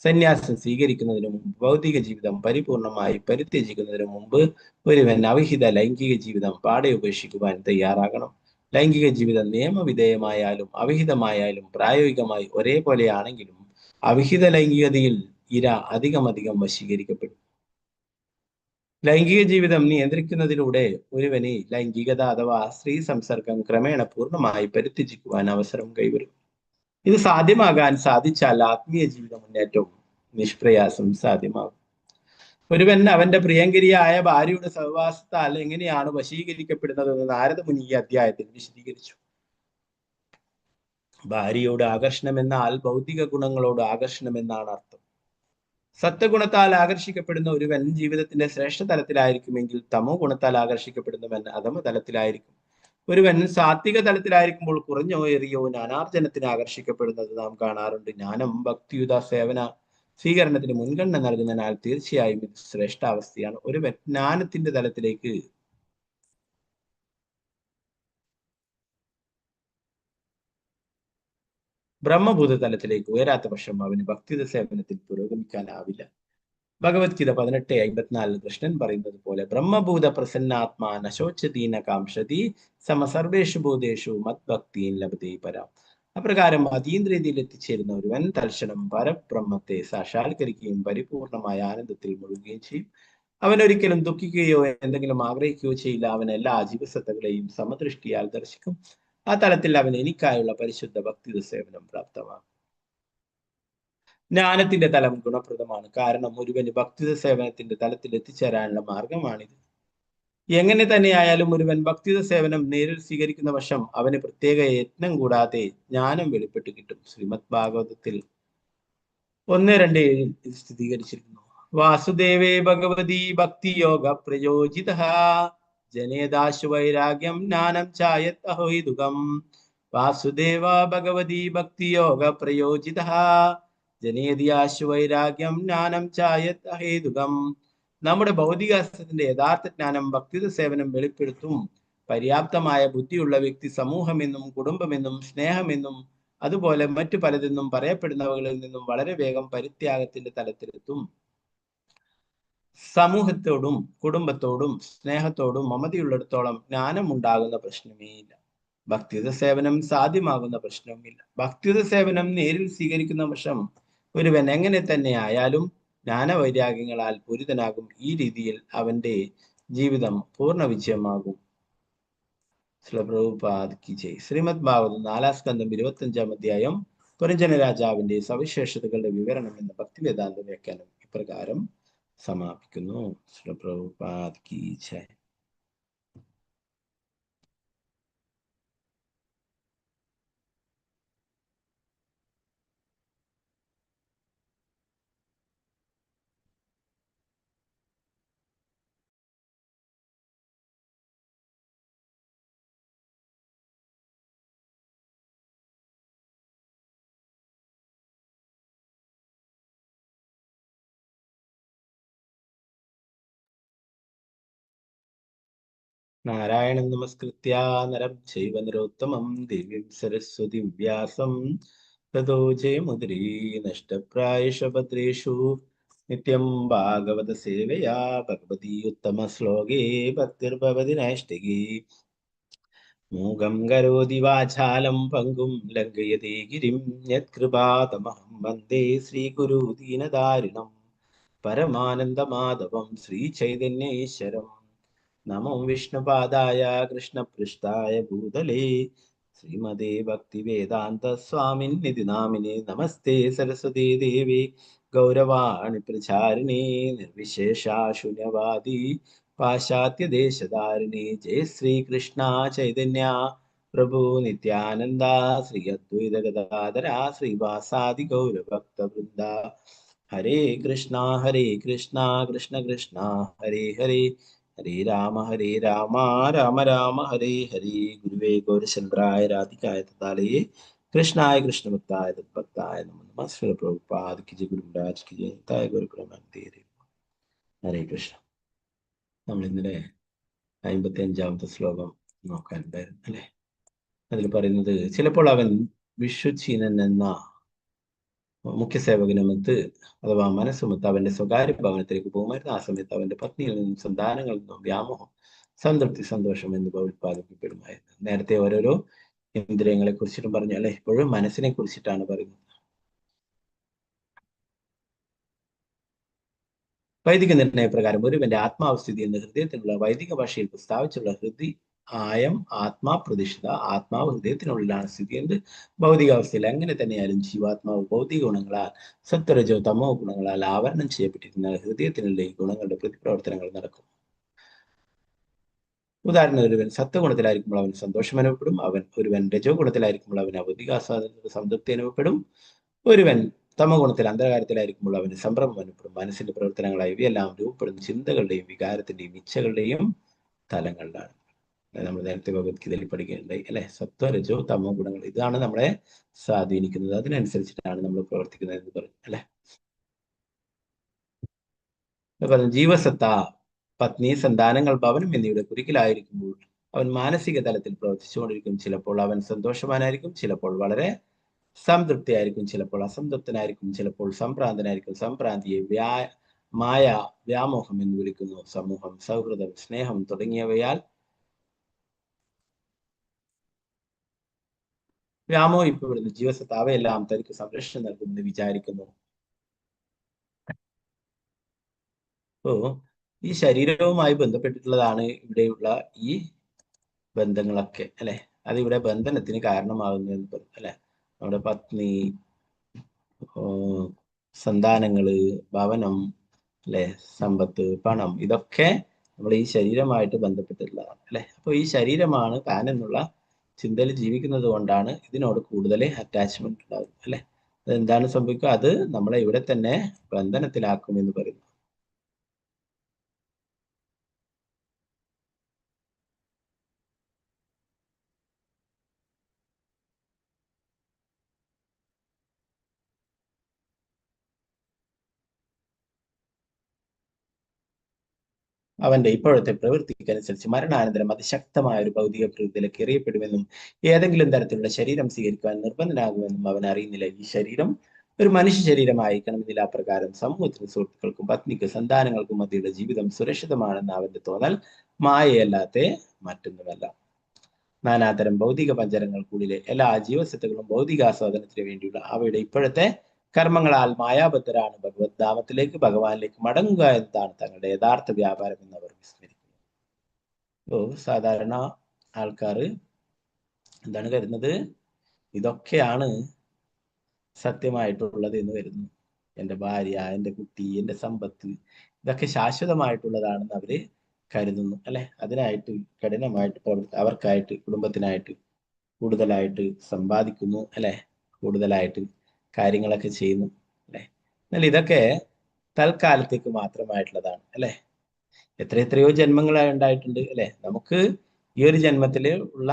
സന്യാസം സ്വീകരിക്കുന്നതിന് മുമ്പ് ഭൗതിക ജീവിതം പരിപൂർണമായി പരിത്യജിക്കുന്നതിന് മുമ്പ് ഒരുവൻ അവിഹിത ലൈംഗിക ജീവിതം പാടെ ഉപേക്ഷിക്കുവാൻ തയ്യാറാകണം. ലൈംഗിക ജീവിതം നിയമവിധേയമായാലും അവിഹിതമായാലും പ്രായോഗികമായി ഒരേപോലെയാണെങ്കിലും അവിഹിത ലൈംഗികതയിൽ ഇര അധികം വശീകരിക്കപ്പെടും. ലൈംഗിക ജീവിതം നിയന്ത്രിക്കുന്നതിലൂടെ ഒരുവന് ലൈംഗികത അഥവാ സ്ത്രീ സംസർഗം ക്രമേണ പൂർണ്ണമായി പരിത്യജിക്കുവാൻ അവസരം കൈവരും. ഇത് സാധിച്ചാൽ ആത്മീയ ജീവിത മുന്നേറ്റവും നിഷ്പ്രയാസം സാധ്യമാകും. ഒരുവൻ അവന്റെ പ്രിയങ്കരിയായ ഭാര്യയുടെ സഹവാസത്താൽ എങ്ങനെയാണ് വശീകരിക്കപ്പെടുന്നതെന്ന് നാരദ മുനി ഈ അധ്യായത്തിൽ വിശദീകരിച്ചു. ഭാര്യയോട് ആകർഷണം എന്നാൽ ഭൗതിക ഗുണങ്ങളോട് ആകർഷണം എന്നാണ് അർത്ഥം. സത്വഗുണത്താൽ ആകർഷിക്കപ്പെടുന്ന ഒരുവൻ ജീവിതത്തിന്റെ ശ്രേഷ്ഠ തലത്തിലായിരിക്കുമെങ്കിൽ തമോ ഗുണത്താൽ ആകർഷിക്കപ്പെടുന്നവൻ അധമ തലത്തിലായിരിക്കും. ഒരുവൻ സാത്വിക തലത്തിലായിരിക്കുമ്പോൾ കുറഞ്ഞോ ഏറിയോ ജ്ഞാനാർജനത്തിന് ആകർഷിക്കപ്പെടുന്നത് നാം കാണാറുണ്ട്. ജ്ഞാനം ഭക്തിയുത സേവന സ്വീകരണത്തിന് മുൻഗണന നൽകുന്നതിനാൽ തീർച്ചയായും ഇത് ശ്രേഷ്ഠാവസ്ഥയാണ്. ഒരുവൻ ജ്ഞാനത്തിന്റെ തലത്തിലേക്ക് ബ്രഹ്മഭൂത തലത്തിലേക്ക് ഉയരാത്ത പക്ഷം അവന് ഭക്തിയുത സേവനത്തിൽ പുരോഗമിക്കാനാവില്ല. ഭഗവത്ഗീത 18:54 കൃഷ്ണൻ പറയുന്നത് പോലെ ബ്രഹ്മഭൂത പ്രസന്നാത്മാ നശോച്ചതീന കാംക്ഷതി സമസർവേഷു ഭൂതേഷു മത്ഭക്തിൻ ലഭതേ പരാം. അപ്രകാരം അതീന്ദ്രിയതയിൽ എത്തിച്ചേരുന്ന ഒരുവൻ തൽക്ഷണം പരബ്രഹ്മത്തെ സാക്ഷാത്കരിക്കുകയും പരിപൂർണമായ ആനന്ദത്തിൽ മുഴുകുകയും ചെയ്യും. അവൻ ഒരിക്കലും ദുഃഖിക്കുകയോ എന്തെങ്കിലും ആഗ്രഹിക്കുകയോ ചെയ്യില്ല. അവൻ എല്ലാ ജീവസത്തകളെയും സമദൃഷ്ടിയാൽ ദർശിക്കും. ആ തലത്തിൽ അവൻ എനിക്കായുള്ള പരിശുദ്ധ ഭക്തിയുത സേവനം പ്രാപ്തമാകും. ജ്ഞാനത്തിന്റെ തലം ഗുണപ്രദമാണ്. കാരണം ഒരുവന് ഭക്തിയുത സേവനത്തിന്റെ തലത്തിൽ എത്തിച്ചേരാനുള്ള മാർഗമാണിത്. എങ്ങനെ തന്നെയായാലും ഒരുവൻ ഭക്തിയുത സേവനം നേരിൽ സ്വീകരിക്കുന്ന വശം അവന് പ്രത്യേക യത്നം കൂടാതെ ജ്ഞാനം വെളിപ്പെട്ട് കിട്ടും. ശ്രീമദ് ഭാഗവതത്തിൽ 1:2 ഇത് സ്ഥിരീകരിച്ചിരിക്കുന്നു. വാസുദേവേ ഭഗവതി ഭക്തി യോഗ പ്രയോജിത ജനേദാശു വൈരാഗ്യം ജ്ഞാനം ചായത് അഹോയിതുകം. വാസുദേവ ഭഗവതി ഭക്തി യോഗ പ്രയോജിത ജനേദിയാശു വൈരാഗ്യം ജ്ഞാനം ചായത് അഹേതുകം. നമ്മുടെ ഭൗതികാസ്ത്രത്തിന്റെ യഥാർത്ഥ ജ്ഞാനം ഭക്തിയുത സേവനം വെളിപ്പെടുത്തും. പര്യാപ്തമായ ബുദ്ധിയുള്ള വ്യക്തി സമൂഹമെന്നും കുടുംബമെന്നും സ്നേഹമെന്നും അതുപോലെ മറ്റു പലതെന്നും പറയപ്പെടുന്നവകളിൽ നിന്നും വളരെ വേഗം പരിത്യാഗത്തിന്റെ തലത്തിലെത്തും. സമൂഹത്തോടും കുടുംബത്തോടും സ്നേഹത്തോടും മമതയുള്ളിടത്തോളം ജ്ഞാനം ഉണ്ടാകുന്ന പ്രശ്നമേ ഇല്ല. ഭക്തിയുത സേവനം സാധ്യമാകുന്ന പ്രശ്നവുമില്ല. ഭക്തിയുത സേവനം നേരിൽ സ്വീകരിക്കുന്ന വശം ഒരുവൻ എങ്ങനെ തന്നെ ആയാലും ജ്ഞാനവൈരാഗ്യങ്ങളാൽ പൂരിതനാകും. ഈ രീതിയിൽ അവന്റെ ജീവിതം പൂർണ്ണ വിജയമാകും. ശ്രീമദ് ഭാഗവതം 4-ാം സ്കന്ധം 25-ാം അധ്യായം പുരഞ്ജന രാജാവിന്റെ സവിശേഷതകളുടെ വിവരണം എന്ന ഭക്തിവേദാന്ത വ്യാഖ്യാനം ഇപ്രകാരം സമാപിക്കുന്നു. ശ്രീ പ്രഭുപാദ് കി ജയ്. നാരായണം നമസ്കൃത്യ നരം ചൈവ നരോത്തമം ദേവീം സരസ്വതി വ്യാസം തതോ ജയമുദ്രീ നഷ്ടപ്രായേഷു ഭദ്രേഷു നിത്യം ഭാഗവത സേവയാ ഭഗവതി ഉത്തമ ശ്ലോകേ ഭക്തിർഭവതി നൈഷ്ഠികേ മൂകം കരോതി വാചാലം പങ്കും ലംഘയതി ഗിരിം യത്കൃപാതമഹം വന്ദേ ശ്രീഗുരു ദീനദാരിണം പരമാനന്ദമാധവം ശ്രീചൈതന്യേശ്വരം. നമോ വിഷ്ണുപാദായ കൃഷ്ണപൃഷ്ഠായ ഭൂതലേ ശ്രീമതേ ഭക്തിവേദാന്ത സ്വാമിന്നിധി നാമിനെ നമസ്തേ സരസ്വതീ ദേവി ഗൗരവാണി പ്രചാരിണി നിർവിശേഷ ശൂന്യവാദി പാശ്ചാത്യദേശധാരിണി. ജയ ശ്രീകൃഷ്ണ ചൈതന്യ പ്രഭു നിത്യാനന്ദ ശ്രീ അദ്വൈത ഗദാധര ശ്രീവാസാദി ഗൗരഭക്തവൃന്ദ. ഹരേ കൃഷ്ണ കൃഷ്ണ കൃഷ്ണ ഹരേ ഹരേ, ഹരേ രാമ രാമ രാമ ഹരേ ഹരേ. ഗുരുവേ ഗൗരചന്ദ്രായ രാധികായ തഥാലയേ കൃഷ്ണായ കൃഷ്ണഭക്തായ തദ്ഭക്തായ നമോ നമഃ. ശ്രീ പ്രഭുപാദ് കി ജയ, ഗുരു മഹാരാജ് കി ജയ, തായ ഗുരുപ്രമാനന്ദേ. ഹരേ കൃഷ്ണ. നമ്മൾ ഇന്നലെ 55ാമത്തെ ശ്ലോകം നോക്കാനുണ്ടായിരുന്നു അല്ലെ. അതിൽ പറയുന്നത്, ചിലപ്പോൾ അവൻ വിശ്വചീനൻ എന്ന മുഖ്യസേവകനുമൊത്ത് അഥവാ മനസ്സുമൊത്ത് അവന്റെ സ്വകാര്യ ഭവനത്തിലേക്ക് പോകുമായിരുന്നു. ആ സമയത്ത് അവന്റെ പത്നിയിൽ നിന്നും സന്താനങ്ങളിൽ നിന്നും വ്യാമോഹം, സംതൃപ്തി, സന്തോഷം എന്നിവ ഉത്പാദിപ്പിക്കപ്പെടുമായിരുന്നു. നേരത്തെ ഓരോരോ ഇന്ദ്രിയങ്ങളെ കുറിച്ചിട്ടും പറഞ്ഞു അല്ലെ. ഇപ്പോഴും മനസ്സിനെ കുറിച്ചിട്ടാണ് പറയുന്നത്. വൈദിക നിർണയപ്രകാരം ഒരുവന്റെ ആത്മാവസ്ഥിതി എന്ന ഹൃദയത്തിനുള്ള വൈദിക ഭാഷയിൽ പ്രസ്താവിച്ചുള്ള ആയം ആത്മാ പ്രതിഷ്ഠിത. ആത്മാവ് ഹൃദയത്തിനുള്ളിലാണ് സ്ഥിതി ചെയ്യുന്നത്. ഭൗതികാവസ്ഥയിൽ അങ്ങനെ തന്നെയാലും ജീവാത്മാവ് ഭൗതിക ഗുണങ്ങളാൽ, സത്വരജോ തമോ ഗുണങ്ങളാൽ ആവരണം ചെയ്യപ്പെട്ടിരുന്ന ഹൃദയത്തിനുള്ള ഈ ഗുണങ്ങളുടെ പ്രതിപ്രവർത്തനങ്ങൾ നടക്കും. ഉദാഹരണം, ഒരുവൻ സത്വഗുണത്തിലായിരിക്കുമ്പോൾ അവൻ സന്തോഷം അനുഭവപ്പെടും. ഒരുവൻ രജോ ഗുണത്തിലായിരിക്കുമ്പോൾ അവന് ഭൗതികാസ്വാദനത്തിന്റെ സംതൃപ്തി അനുഭവപ്പെടും. ഒരുവൻ തമോ ഗുണത്തിൽ അന്ധകാരത്തിലായിരിക്കുമ്പോൾ അവന് സംഭ്രമം അനുഭവപ്പെടും. മനസ്സിന്റെ പ്രവർത്തനങ്ങളായി ഇവയെല്ലാം രൂപപ്പെടുന്ന ചിന്തകളുടെയും വികാരത്തിന്റെയും ഇച്ഛകളുടെയും തലങ്ങളിലാണ്. നമ്മൾ നേരത്തെ ഭഗവത്ഗീതയിൽ പഠിക്കുകയുണ്ടായി അല്ലെ. സത്വ രജോ തമോ ഗുണങ്ങൾ ഇതാണ് നമ്മളെ സ്വാധീനിക്കുന്നത്. അതിനനുസരിച്ചിട്ടാണ് നമ്മൾ പ്രവർത്തിക്കുന്നത് എന്ന് പറഞ്ഞു അല്ലെ. ജീവസത്ത, പത്നി, സന്താനങ്ങൾ, ഭവനം എന്നിവയുടെ കുരുക്കിലായിരിക്കുമ്പോൾ അവൻ മാനസിക തലത്തിൽ പ്രവർത്തിച്ചുകൊണ്ടിരിക്കും. ചിലപ്പോൾ അവൻ സന്തോഷവാനായിരിക്കും, ചിലപ്പോൾ വളരെ സംതൃപ്തിയായിരിക്കും, ചിലപ്പോൾ അസംതൃപ്തനായിരിക്കും, ചിലപ്പോൾ സംഭ്രാന്തനായിരിക്കും. സംഭ്രാന്തിയെ മായ, വ്യാമോഹം എന്ന് വിളിക്കുന്നു. സമൂഹം, സൗഹൃദം, സ്നേഹം തുടങ്ങിയവയാൽ വ്യാമോഹിക്കപ്പെടുന്ന ജീവസത്ത അവയെല്ലാം തനിക്ക് സംരക്ഷണം നൽകുമെന്ന് വിചാരിക്കുന്നു. അപ്പോ ഈ ശരീരവുമായി ബന്ധപ്പെട്ടിട്ടുള്ളതാണ് ഇവിടെയുള്ള ഈ ബന്ധങ്ങളൊക്കെ അല്ലെ. അതിവിടെ ബന്ധനത്തിന് കാരണമാകുന്നു എന്ന് പറഞ്ഞു അല്ലെ. നമ്മുടെ പത്നി, സന്താനങ്ങള്, ഭവനം അല്ലെ, സമ്പത്ത്, പണം, ഇതൊക്കെ നമ്മൾ ഈ ശരീരമായിട്ട് ബന്ധപ്പെട്ടിട്ടുള്ളതാണ് അല്ലെ. അപ്പോൾ ഈ ശരീരമാണ് താൻ എന്നുള്ള ചിന്തയിൽ ജീവിക്കുന്നത് കൊണ്ടാണ് ഇതിനോട് കൂടുതൽ അറ്റാച്ച്മെന്റ് ഉണ്ടാകും അല്ലെ. അതെന്താണ് സംഭവിക്കുക? അത് നമ്മളെ ഇവിടെ തന്നെ ബന്ധനത്തിലാക്കും എന്ന് പറയുന്നു. അവന്റെ ഇപ്പോഴത്തെ പ്രവൃത്തിക്കനുസരിച്ച് മരണാനന്തരം അതിശക്തമായ ഒരു ഭൗതിക പ്രവൃത്തിയിലേക്ക് എറിയപ്പെടുമെന്നും ഏതെങ്കിലും തരത്തിലുള്ള ശരീരം സ്വീകരിക്കാൻ നിർബന്ധനാകുമെന്നും അവൻ അറിയുന്നില്ല. ഈ ശരീരം ഒരു മനുഷ്യ ശരീരമായിരിക്കണമെന്നില്ല. അപ്രകാരം സമൂഹത്തിനും സുഹൃത്തുക്കൾക്കും പത്നിക്കും സന്താനങ്ങൾക്കും മധ്യയുടെ ജീവിതം സുരക്ഷിതമാണെന്ന് അവന്റെ തോന്നൽ മായയല്ലാതെ മറ്റൊന്നുമല്ല. നാനാതരം ഭൗതിക പഞ്ചരങ്ങൾക്കുള്ളിലെ എല്ലാ ജീവസത്തകളും ഭൗതികാസ്വാദനത്തിന് വേണ്ടിയുള്ള അവയുടെ ഇപ്പോഴത്തെ കർമ്മങ്ങളാൽ മായാബദ്ധരാണ്. ഭഗവത് ധാമത്തിലേക്ക്, ഭഗവാനിലേക്ക് മടങ്ങുക എന്നതാണ് തങ്ങളുടെ യഥാർത്ഥ വ്യാപാരം എന്ന് അവർ വിസ്മരിക്കുന്നു. അപ്പോൾ സാധാരണ ആൾക്കാർ എന്താണ് കരുതുന്നത്? ഇതൊക്കെയാണ് സത്യമായിട്ടുള്ളത് എന്ന് കരുതുന്നു. എൻ്റെ ഭാര്യ, എൻ്റെ കുട്ടി, എൻ്റെ സമ്പത്ത്, ഇതൊക്കെ ശാശ്വതമായിട്ടുള്ളതാണെന്ന് അവര് കരുതുന്നു അല്ലെ. അതിനായിട്ട് കഠിനമായിട്ട് അവർക്കായിട്ട്, കുടുംബത്തിനായിട്ട് കൂടുതലായിട്ട് സമ്പാദിക്കുന്നു അല്ലെ, കൂടുതലായിട്ട് കാര്യങ്ങളൊക്കെ ചെയ്യുന്നു അല്ലെ. എന്നാൽ ഇതൊക്കെ തൽക്കാലത്തേക്ക് മാത്രമായിട്ടുള്ളതാണ് അല്ലെ. എത്രയോ ജന്മങ്ങളായി ഉണ്ടായിട്ടുണ്ട് അല്ലെ. നമുക്ക് ഈ ഒരു ജന്മത്തില് ഉള്ള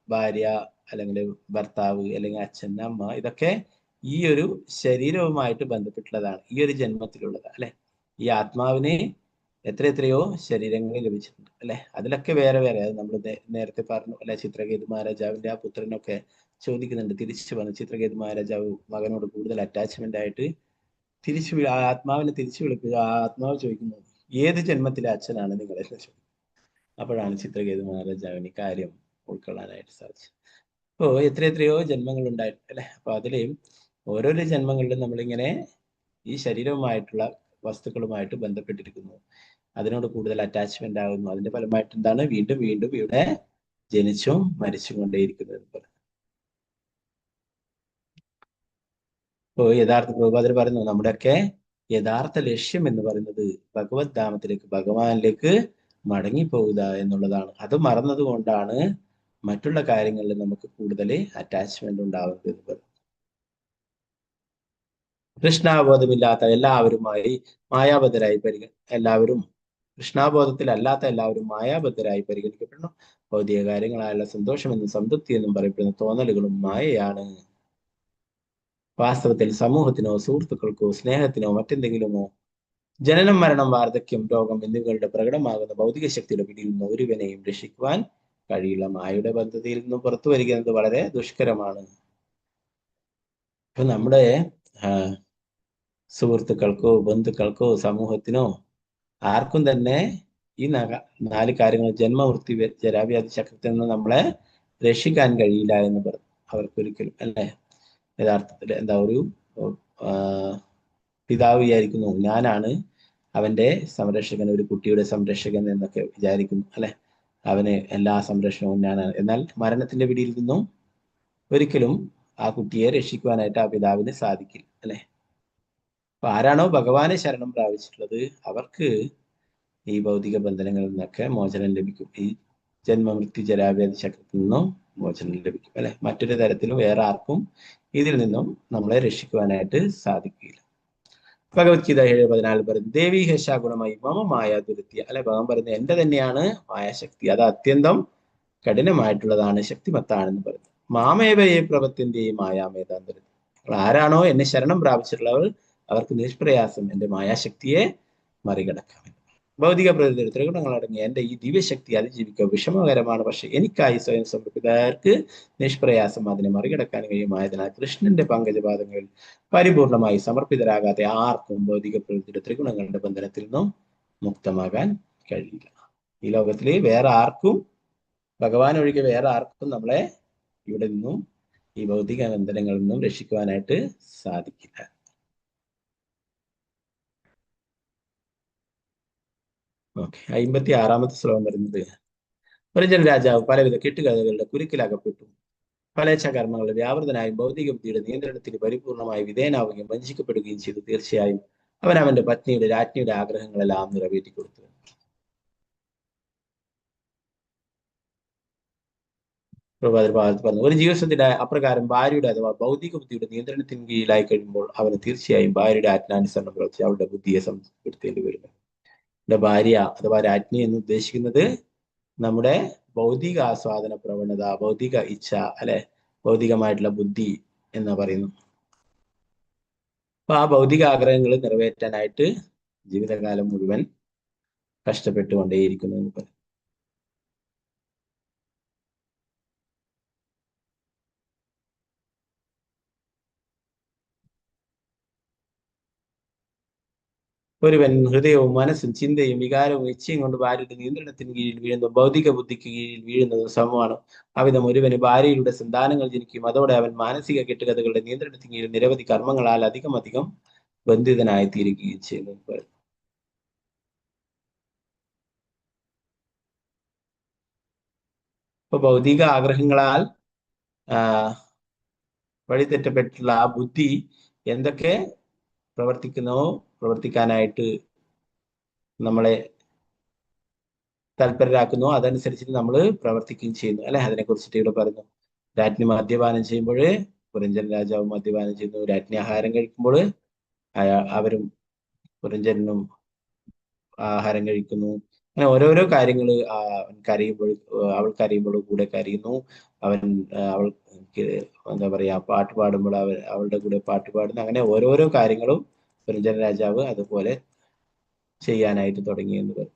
ഭാര്യ അല്ലെങ്കിൽ ഭർത്താവ് അല്ലെങ്കിൽ അച്ഛൻ, അമ്മ, ഇതൊക്കെ ഈ ഒരു ശരീരവുമായിട്ട് ബന്ധപ്പെട്ടുള്ളതാണ്, ഈ ഒരു ജന്മത്തിലുള്ളത് അല്ലെ. ഈ ആത്മാവിനെ എത്രയെത്രയോ ശരീരങ്ങൾ ലഭിച്ചിട്ടുണ്ട് അല്ലെ. അതിലൊക്കെ വേറെ വേറെ, അത് നമ്മൾ നേരത്തെ പറഞ്ഞു അല്ലെ. ചിത്രകേതു മഹാരാജാവിന്റെ ആ പുത്രനൊക്കെ ചോദിക്കുന്നുണ്ട്, തിരിച്ചു വന്ന് ചിത്രകേതു മഹാരാജാവ് മകനോട് കൂടുതൽ അറ്റാച്ച്മെന്റ് ആയിട്ട് ആ ആത്മാവിനെ തിരിച്ചു വിളിക്കുക. ആ ആത്മാവ് ചോദിക്കുന്നു, ഏത് ജന്മത്തിലെ അച്ഛനാണ് നിങ്ങളെ ചോദിക്കും. അപ്പോഴാണ് ചിത്രകേതു മഹാരാജാവിന് കാര്യം ഉൾക്കൊള്ളാനായിട്ട് സാധിച്ചത്. അപ്പോൾ എത്രയെത്രയോ ജന്മങ്ങൾ ഉണ്ടായിട്ടുണ്ട് അല്ലെ. അപ്പൊ അതില് ഓരോരോ ജന്മങ്ങളിലും നമ്മളിങ്ങനെ ഈ ശരീരവുമായിട്ടുള്ള വസ്തുക്കളുമായിട്ട് ബന്ധപ്പെട്ടിരിക്കുന്നു, അതിനോട് കൂടുതൽ അറ്റാച്ച്മെന്റ് ആകുന്നു. അതിന്റെ ഫലമായിട്ട് എന്താണ്, വീണ്ടും വീണ്ടും ഇവിടെ ജനിച്ചും മരിച്ചും കൊണ്ടേയിരിക്കുന്നത്. ഇപ്പോൾ യഥാർത്ഥ പ്രഭുപാദർ പറയുന്നു, നമ്മുടെയൊക്കെ യഥാർത്ഥ ലക്ഷ്യം എന്ന് പറയുന്നത് ഭഗവത് ധാമത്തിലേക്ക്, ഭഗവാനിലേക്ക് മടങ്ങിപ്പോകുക എന്നുള്ളതാണ്. അത് മറന്നത് കൊണ്ടാണ് മറ്റുള്ള കാര്യങ്ങളിൽ നമുക്ക് കൂടുതൽ അറ്റാച്ച്മെന്റ് ഉണ്ടാവുന്നത് എന്ന് പറയുന്നത്. കൃഷ്ണാബോധമില്ലാത്ത എല്ലാവരുമായി മായാബദ്ധരായി എല്ലാവരും കൃഷ്ണാബോധത്തിലല്ലാത്ത എല്ലാവരും മായാബദ്ധരായി പരിഗണിക്കപ്പെടണം. ഭൗതിക കാര്യങ്ങളായുള്ള സന്തോഷമെന്നും സംതൃപ്തി എന്നും പറയപ്പെടുന്ന തോന്നലുകളും മായയാണ്. വാസ്തവത്തിൽ സമൂഹത്തിനോ സുഹൃത്തുക്കൾക്കോ സ്നേഹത്തിനോ മറ്റെന്തെങ്കിലുമോ ജനനം, മരണം, വാർദ്ധക്യം, രോഗം എന്നിവകളുടെ പ്രകടമാകുന്ന ഭൗതിക ശക്തിയുടെ പിടിയിൽ നിന്ന് ഒരുവനെയും രക്ഷിക്കുവാൻ കഴിയില്ല. മായയുടെ പദ്ധതിയിൽ നിന്നും പുറത്തു വരിക എന്നത് വളരെ ദുഷ്കരമാണ്. ഇപ്പൊ നമ്മുടെ സുഹൃത്തുക്കൾക്കോ ബന്ധുക്കൾക്കോ സമൂഹത്തിനോ ആർക്കും തന്നെ ഈ 4 കാര്യങ്ങൾ, ജന്മവൃത്തി, ജരാവ്യാധി, ചക്രത്തിൽ നിന്ന് നമ്മളെ രക്ഷിക്കാൻ കഴിയില്ല എന്ന് പറഞ്ഞു. അവർക്കൊരിക്കലും അല്ലെ. യഥാർത്ഥത്തിൽ എന്താ, ഒരു പിതാവ് വിചാരിക്കുന്നു ഞാനാണ് അവന്റെ സംരക്ഷകൻ, ഒരു കുട്ടിയുടെ സംരക്ഷകൻ എന്നൊക്കെ വിചാരിക്കുന്നു അല്ലെ. അവന് എല്ലാ സംരക്ഷണവും ഞാനാണ്. എന്നാൽ മരണത്തിന്റെ പിടിയിൽ നിന്നും ഒരിക്കലും ആ കുട്ടിയെ രക്ഷിക്കുവാനായിട്ട് ആ പിതാവിന് സാധിക്കില്ല അല്ലെ. അപ്പൊ ആരാണോ ഭഗവാനെ ശരണം പ്രാപിച്ചിട്ടുള്ളത് അവർക്ക് ഈ ഭൗതിക ബന്ധനങ്ങളിൽ നിന്നൊക്കെ മോചനം ലഭിക്കും. ഈ ജന്മമൃത്യു ജരാവ്യാധി ചക്രത്തിൽ നിന്നും മോചനം ലഭിക്കും അല്ലെ. മറ്റൊരു തരത്തിലും വേറെ ആർക്കും ഇതിൽ നിന്നും നമ്മളെ രക്ഷിക്കുവാനായിട്ട് സാധിക്കില്ല. ഭഗവത്ഗീത 7:14 പറയുന്നത്, ദേവി ഹേഷ ഗുണമായി മമ മായ ദുരിത്യ അല്ലെ. ഭഗവാൻ പറയുന്നത് എന്റെ തന്നെയാണ് മായാശക്തി, അത് അത്യന്തം കഠിനമായിട്ടുള്ളതാണ്, ശക്തിമത്താണെന്ന് പറയുന്നത്. മാമേവയെ പ്രപത്യന്റെ മായാമേതാന്തരം, ആരാണോ എന്നെ ശരണം പ്രാപിച്ചിട്ടുള്ളവർ അവർക്ക് നിഷ്പ്രയാസം എന്റെ മായാശക്തിയെ മറികടക്കാം. ഭൗതിക പ്രകൃതിയുടെ ത്രിഗുണങ്ങളടങ്ങിയ എന്റെ ഈ ദിവ്യശക്തി അതിജീവിക്കുക വിഷമകരമാണ്, പക്ഷെ എനിക്കായി സ്വയം സമർപ്പിതർക്ക് നിഷ്പ്രയാസം അതിനെ മറികടക്കാൻ കഴിയുമായതിനാൽ കൃഷ്ണന്റെ പങ്കജപാദങ്ങളിൽ പരിപൂർണമായി സമർപ്പിതരാകാതെ ആർക്കും ഭൗതിക പ്രകൃതിയുടെ ത്രിഗുണങ്ങളുടെ ബന്ധനത്തിൽ നിന്നും മുക്തമാകാൻ കഴിയില്ല. ഈ ലോകത്തില് വേറെ ആർക്കും, ഭഗവാൻ ഒഴികെ വേറെ ആർക്കും നമ്മളെ ഇവിടെ നിന്നും ഈ ഭൗതിക ബന്ധനങ്ങളിൽ നിന്നും രക്ഷിക്കുവാനായിട്ട് സാധിക്കില്ല. ഓക്കെ, 56-ാമത്തെ ശ്ലോകം വരുന്നത്, പുരഞ്ജന രാജാവ് പലവിധ കെട്ടുകഥകളുടെ കുരുക്കിലകപ്പെട്ടു ഫലേച്ഛകർമ്മങ്ങളുടെ വ്യാപൃതനായും ഭൗതിക ബുദ്ധിയുടെ നിയന്ത്രണത്തിന് പരിപൂർണമായി വിധേയനാവുകയും വഞ്ചിക്കപ്പെടുകയും ചെയ്തു. തീർച്ചയായും അവൻ അവന്റെ പത്നിയുടെ രാജ്ഞിയുടെ ആഗ്രഹങ്ങളെല്ലാം നിറവേറ്റി കൊടുത്തു. പ്രഭാതത്തിൽ പറഞ്ഞു, ഒരു ജീവിതത്തിന്റെ അപ്രകാരം ഭാര്യയുടെ അഥവാ ഭൗതിക ബുദ്ധിയുടെ നിയന്ത്രണത്തിന് കീഴിലായി കഴിയുമ്പോൾ അവന് തീർച്ചയായും ഭാര്യയുടെ ആജ്ഞാനുസരണം പ്രവർത്തിച്ച് അവളുടെ ബുദ്ധിയെ സംതൃപ്തിപ്പെടുത്തേണ്ടി വരും. ഭാര്യ അഥവാ രാജ്ഞി എന്ന് ഉദ്ദേശിക്കുന്നത് നമ്മുടെ ഭൗതിക ആസ്വാദന പ്രവണത, ഭൗതിക ഇച്ഛ അല്ലെ, ഭൗതികമായിട്ടുള്ള ബുദ്ധി എന്ന് പറയുന്നു. അപ്പൊ ആ ഭൗതിക ആഗ്രഹങ്ങൾ നിറവേറ്റാനായിട്ട് ജീവിതകാലം മുഴുവൻ കഷ്ടപ്പെട്ടുകൊണ്ടേയിരിക്കുന്നു എന്ന് പറയും. ഒരുവൻ ഹൃദയവും മനസ്സും ചിന്തയും വികാരവും ഇച്ഛയും കൊണ്ട് ഭാര്യയുടെ നിയന്ത്രണത്തിന് കീഴിൽ വീഴുന്നു ഭൗതിക ബുദ്ധിക്ക് കീഴിൽ വീഴുന്നത് സമമാണ്. അവിധം ഒരുവന് ഭാര്യയിലൂടെ സന്താനങ്ങൾ ജനിക്കും. അതോടെ അവൻ മാനസിക കെട്ടുകഥകളുടെ നിയന്ത്രണത്തിന് കീഴിൽ നിരവധി കർമ്മങ്ങളാൽ അധികം ബന്ധിതനായി തീരുകയും ചെയ്യുന്നു. ഇപ്പൊ ഭൗതിക ആഗ്രഹങ്ങളാൽ വഴിതെറ്റപ്പെട്ടുള്ള ആ ബുദ്ധി എന്തൊക്കെ പ്രവർത്തിക്കാനായിട്ട് നമ്മളെ താല്പര്യരാക്കുന്നു അതനുസരിച്ചിട്ട് നമ്മൾ പ്രവർത്തിക്കുകയും ചെയ്യുന്നു അല്ലെ. അതിനെ കുറിച്ചിട്ട് ഇവിടെ പറഞ്ഞു, രാജ്ഞി മദ്യപാനം ചെയ്യുമ്പോൾ പുരഞ്ജൻ രാജാവ് മദ്യപാനം ചെയ്യുന്നു. രാജ്ഞി ആഹാരം കഴിക്കുമ്പോൾ അവരും പുരഞ്ജനും ആഹാരം കഴിക്കുന്നു. അങ്ങനെ ഓരോരോ കാര്യങ്ങൾ. അവൾ കരയുമ്പോൾ കൂടെ കരയുന്നു. അവൾക്ക് എന്താ പറയാ, പാട്ട് പാടുമ്പോൾ അവളുടെ കൂടെ പാട്ട് പാടുന്നു. അങ്ങനെ ഓരോരോ കാര്യങ്ങളും പുരഞ്ജന രാജാവ് അതുപോലെ ചെയ്യാനായിട്ട് തുടങ്ങി എന്ന് പറയും.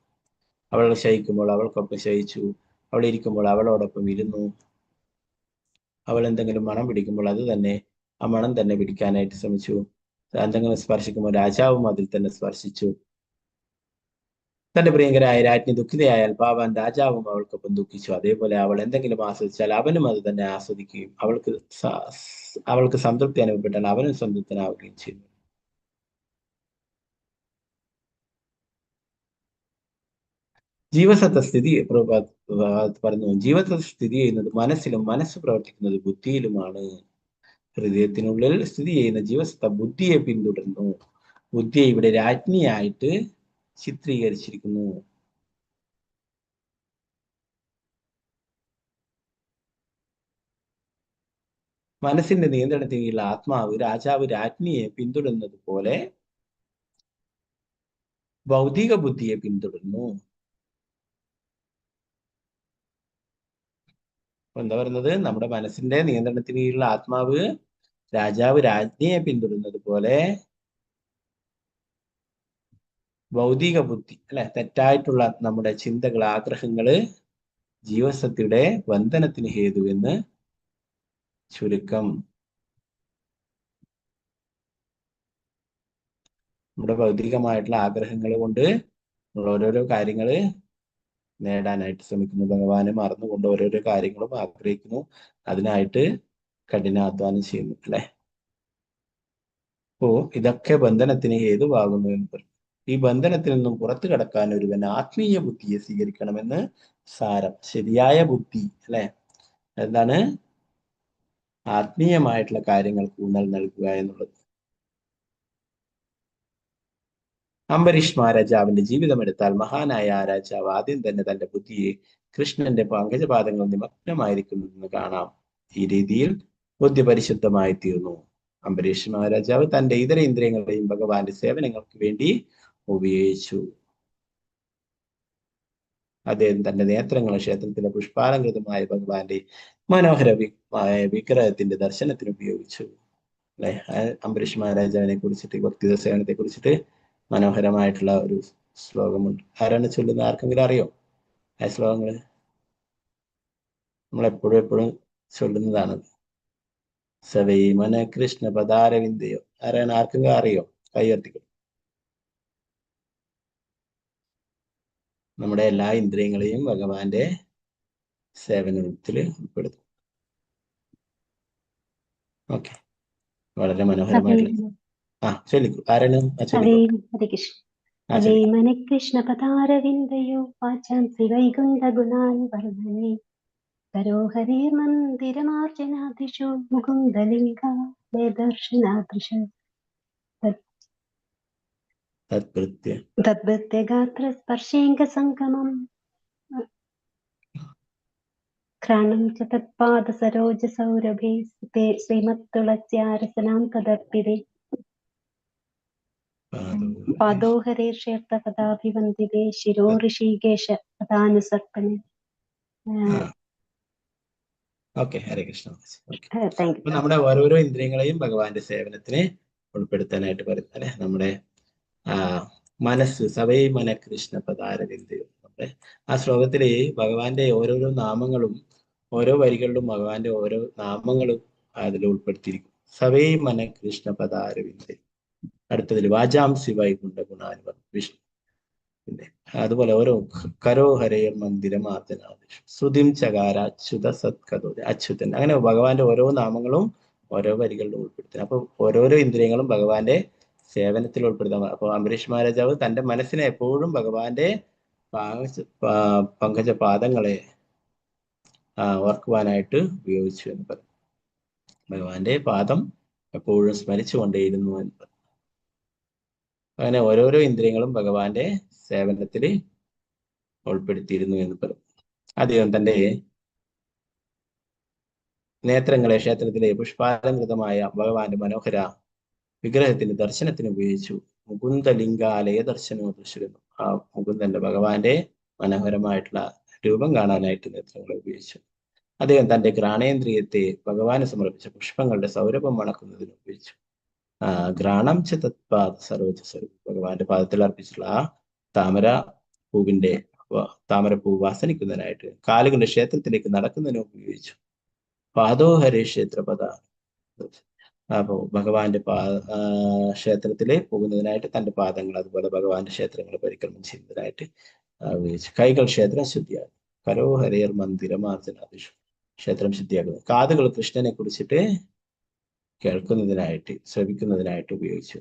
അവൾ ശയിക്കുമ്പോൾ അവൾക്കൊപ്പം ശയിച്ചു, അവൾ ഇരിക്കുമ്പോൾ അവളോടൊപ്പം ഇരുന്നു, അവൾ എന്തെങ്കിലും മണം പിടിക്കുമ്പോൾ അത് തന്നെ ആ മണം തന്നെ പിടിക്കാനായിട്ട് ശ്രമിച്ചു. എന്തെങ്കിലും സ്പർശിക്കുമ്പോൾ രാജാവും അതിൽ തന്നെ സ്പർശിച്ചു. തന്റെ പ്രിയങ്കരായ രാജ്ഞി ദുഃഖിതയായാൽ പാവാൻ രാജാവും അവൾക്കൊപ്പം ദുഃഖിച്ചു. അതേപോലെ അവൾ എന്തെങ്കിലും ആസ്വദിച്ചാൽ അവനും അത് തന്നെ ആസ്വദിക്കുകയും അവൾക്ക് സംതൃപ്തി അനുഭവപ്പെട്ടാൽ അവനും സംതൃപ്തനാവുകയും ചെയ്യുന്നു. ജീവസത്ത സ്ഥിതി പറഞ്ഞു, ജീവസത്ത സ്ഥിതി ചെയ്യുന്നത് മനസ്സിലും മനസ്സ് പ്രവർത്തിക്കുന്നത് ബുദ്ധിയിലുമാണ്. ഹൃദയത്തിനുള്ളിൽ സ്ഥിതി ചെയ്യുന്ന ജീവസത്ത ബുദ്ധിയെ പിന്തുടരുന്നു. ബുദ്ധിയെ ഇവിടെ രാജ്ഞിയായിട്ട് ചിത്രീകരിച്ചിരിക്കുന്നു. മനസ്സിന്റെ നിയന്ത്രണത്തിലുള്ള ആത്മാവ് രാജാവ് രാജ്ഞിയെ പിന്തുടരുന്നത് പോലെ ഭൗതിക ബുദ്ധിയെ പിന്തുടരുന്നു. എന്താ പറയുന്നത്? നമ്മുടെ മനസ്സിന്റെ നിയന്ത്രണത്തിലുള്ള ആത്മാവ് രാജാവ് രാജ്ഞിയെ പിന്തുടരുന്നത് പോലെ ഭൗതിക ബുദ്ധി അല്ലെ, തെറ്റായിട്ടുള്ള നമ്മുടെ ചിന്തകൾ, ആഗ്രഹങ്ങള് ജീവസത്തയുടെ ബന്ധനത്തിന് ഹേതുവെന്ന് ചുരുക്കം. നമ്മുടെ ഭൗതികമായിട്ടുള്ള ആഗ്രഹങ്ങൾ കൊണ്ട് നമ്മൾ ഓരോരോ കാര്യങ്ങള് നേടാനായിട്ട് ശ്രമിക്കുന്നു. ഭഗവാനെ മറന്നുകൊണ്ട് ഓരോരോ കാര്യങ്ങളും ആഗ്രഹിക്കുന്നു, അതിനായിട്ട് കഠിനാധ്വാനം ചെയ്യുന്നു അല്ലെ. അപ്പോ ഇതൊക്കെ ബന്ധനത്തിന് ഹേതുവാകുന്നു എന്ന് പറയും. ഈ ബന്ധനത്തിൽ നിന്നും പുറത്തു കടക്കാൻ ഒരുവൻ ആത്മീയ ബുദ്ധിയെ സ്വീകരിക്കണമെന്ന് സാരം. ശരിയായ ബുദ്ധി അല്ലെ, എന്താണ്? ആത്മീയമായിട്ടുള്ള കാര്യങ്ങൾക്ക് ഊന്നൽ നൽകുക എന്നുള്ളത്. അംബരീഷ് മഹാരാജാവിന്റെ ജീവിതം എടുത്താൽ മഹാനായ ആ രാജാവ് ആദ്യം തന്നെ തന്റെ ബുദ്ധിയെ കൃഷ്ണന്റെ പങ്കജപാദങ്ങൾ നിമഗ്നമായിരിക്കുന്നതെന്ന് കാണാം. ഈ രീതിയിൽ ബുദ്ധി പരിശുദ്ധമായി തീർന്നു. അംബരീഷ് മഹാരാജാവ് തന്റെ ഇതര ഇന്ദ്രിയങ്ങളെയും ഭഗവാന്റെ സേവനങ്ങൾക്ക് വേണ്ടി ഉപയോഗിച്ചു. അദ്ദേഹം തന്റെ നേത്രങ്ങളെ ക്ഷേത്രത്തിലെ പുഷ്പാലങ്കൃതമായ ഭഗവാന്റെ മനോഹര വിഗ്രഹത്തിന്റെ ദർശനത്തിന് ഉപയോഗിച്ചു അല്ലെ. അംബരീഷ് മഹാരാജാവിനെ കുറിച്ചിട്ട്, ഭക്തിത സേവനത്തെ കുറിച്ചിട്ട് മനോഹരമായിട്ടുള്ള ഒരു ശ്ലോകമുണ്ട്. ആരാണ് ചൊല്ലുന്നത്? ആർക്കെങ്കിലും അറിയോ ആ ശ്ലോകങ്ങള്? നമ്മൾ എപ്പോഴും ചൊല്ലുന്നതാണ്. സവൈ മന കൃഷ്ണ പദാരവിന്ദയോ. ആരാണ്? ആർക്കെങ്കിലും അറിയോ? കൈയർത്തിക്കും. നമ്മുടെ എല്ലാ ഇന്ദ്രിയങ്ങളെയും ഭഗവാന്റെ സേവനത്തിൽ ഉൾപ്പെടുത്തും. ഓക്കെ, വളരെ മനോഹരമായിട്ടുള്ള ചൊല്ലിക്കൂ. ആരാണ്? കൃഷ്ണപദാരവിന്ദയോ വാചാംസി വൈകുണ്ഠ ഗുണാൻ വർദ്ധനേ കരോഹരേ മന്ദിരമാർജനാദിഷു മുകുന്ദലിംഗാലയ ദർശനാദൃശ തദ്ഭൃത്യ ഗാത്ര സ്പർശേംഗ സംഗമം ഘ്രാണം ച തത്പാദ സരോജ സൗരഭേ ശ്രീമത്തുളസ്യാരസനാം കദർപ്പിതേ പാദോഹരേ ക്ഷേത്രപദാഭിവന്ദിതേ ശിരോ ഋഷികേശ പദാനുസർപ്പണേ. ഓക്കെ, ഹരേ കൃഷ്ണ. അപ്പൊ നമ്മുടെ ഓരോരോ ഇന്ദ്രിയങ്ങളെയും ഭഗവാന്റെ സേവനത്തിന് ഉൾപ്പെടുത്താനായിട്ട് പറയും അല്ലെ. നമ്മുടെ മനസ്സ് സവൈ മന കൃഷ്ണ പദാരവിന്ദയോ. നമ്മുടെ ആ ശ്ലോകത്തില് ഭഗവാന്റെ ഓരോരോ നാമങ്ങളും ഓരോ വരികളിലും ഭഗവാന്റെ ഓരോ നാമങ്ങളും അതിൽ ഉൾപ്പെടുത്തിയിരിക്കും. സവൈ മന കൃഷ്ണ പദാരവിന്ദ. അടുത്തതിൽ വാചാംസി വൈകുണ്ഠ ഗുണാനുവർ വിഷ്ണു. പിന്നെ അതുപോലെ ഓരോ കരോ ഹരേർ മന്ദിരം ആർജനാദിഷു ശ്രുതിം ചകാര അച്യുത സത്കഥോ അച്യുതൻ. അങ്ങനെ ഭഗവാന്റെ ഓരോ നാമങ്ങളും ഓരോ വരികളിലും ഉൾപ്പെടുത്തുക. അപ്പൊ ഓരോരോ ഇന്ദ്രിയങ്ങളും ഭഗവാന്റെ സേവനത്തിൽ ഉൾപ്പെടുത്താം. അപ്പൊ അംബരീഷ് മഹാരാജാവ് തന്റെ മനസ്സിനെ എപ്പോഴും ഭഗവാന്റെ പങ്കജ പാദങ്ങളെ ഓർക്കുവാനായിട്ട് ഉപയോഗിച്ചു എന്ന് പറയും. ഭഗവാന്റെ പാദം എപ്പോഴും സ്മരിച്ചുകൊണ്ടേയിരുന്നു എന്ന് പറയും. അങ്ങനെ ഓരോരോ ഇന്ദ്രിയങ്ങളും ഭഗവാന്റെ സേവനത്തിൽ ഉൾപ്പെടുത്തിയിരുന്നു എന്ന് പറയും. അദ്ദേഹം തന്റെ നേത്രങ്ങളെ ക്ഷേത്രത്തിലെ പുഷ്പാലങ്കൃതമായ ഭഗവാന്റെ മനോഹര വിഗ്രഹത്തിന്റെ ദർശനത്തിന് ഉപയോഗിച്ചു. മുകുന്ദലിംഗാലയ ദർശനവും ദൃശ്യരുന്നു. ആ മുകുന്ദന്റെ ഭഗവാന്റെ മനോഹരമായിട്ടുള്ള രൂപം കാണാനായിട്ട് നേത്രങ്ങളെ ഉപയോഗിച്ചു. അദ്ദേഹം തന്റെ ഘ്രാണേന്ദ്രിയത്തെ ഭഗവാന് സമർപ്പിച്ച പുഷ്പങ്ങളുടെ സൗരഭം മണക്കുന്നതിന് ഉപയോഗിച്ചു. ഘ്രാണം ച തത്പാദ സരോജ സ്വരൂപം. ഭഗവാന്റെ പാദത്തിൽ അർപ്പിച്ചിട്ടുള്ള ആ താമര പൂവിന്റെ താമരപ്പൂ വാസനിക്കുന്നതിനായിട്ട്, കാലുകൊണ്ട് ക്ഷേത്രത്തിലേക്ക് നടക്കുന്നതിന് ഉപയോഗിച്ചു. പാദോഹരേ ക്ഷേത്രപദ. അപ്പോ ഭഗവാന്റെ ക്ഷേത്രത്തില് പോകുന്നതിനായിട്ട് തന്റെ പാദങ്ങൾ, അതുപോലെ ഭഗവാന്റെ ക്ഷേത്രങ്ങൾ പരിക്രമം ചെയ്യുന്നതിനായിട്ട് ഉപയോഗിച്ചു. കൈകൾ ക്ഷേത്രം ശുദ്ധിയാകും. കരോഹരേർ മന്ദിരമാർജനാദിഷു. ക്ഷേത്രം ശുദ്ധിയാക്കുന്നു. കാതുകൾ കൃഷ്ണനെ കുറിച്ചിട്ട് കേൾക്കുന്നതിനായിട്ട്, ശ്രവിക്കുന്നതിനായിട്ട് ഉപയോഗിച്ചു.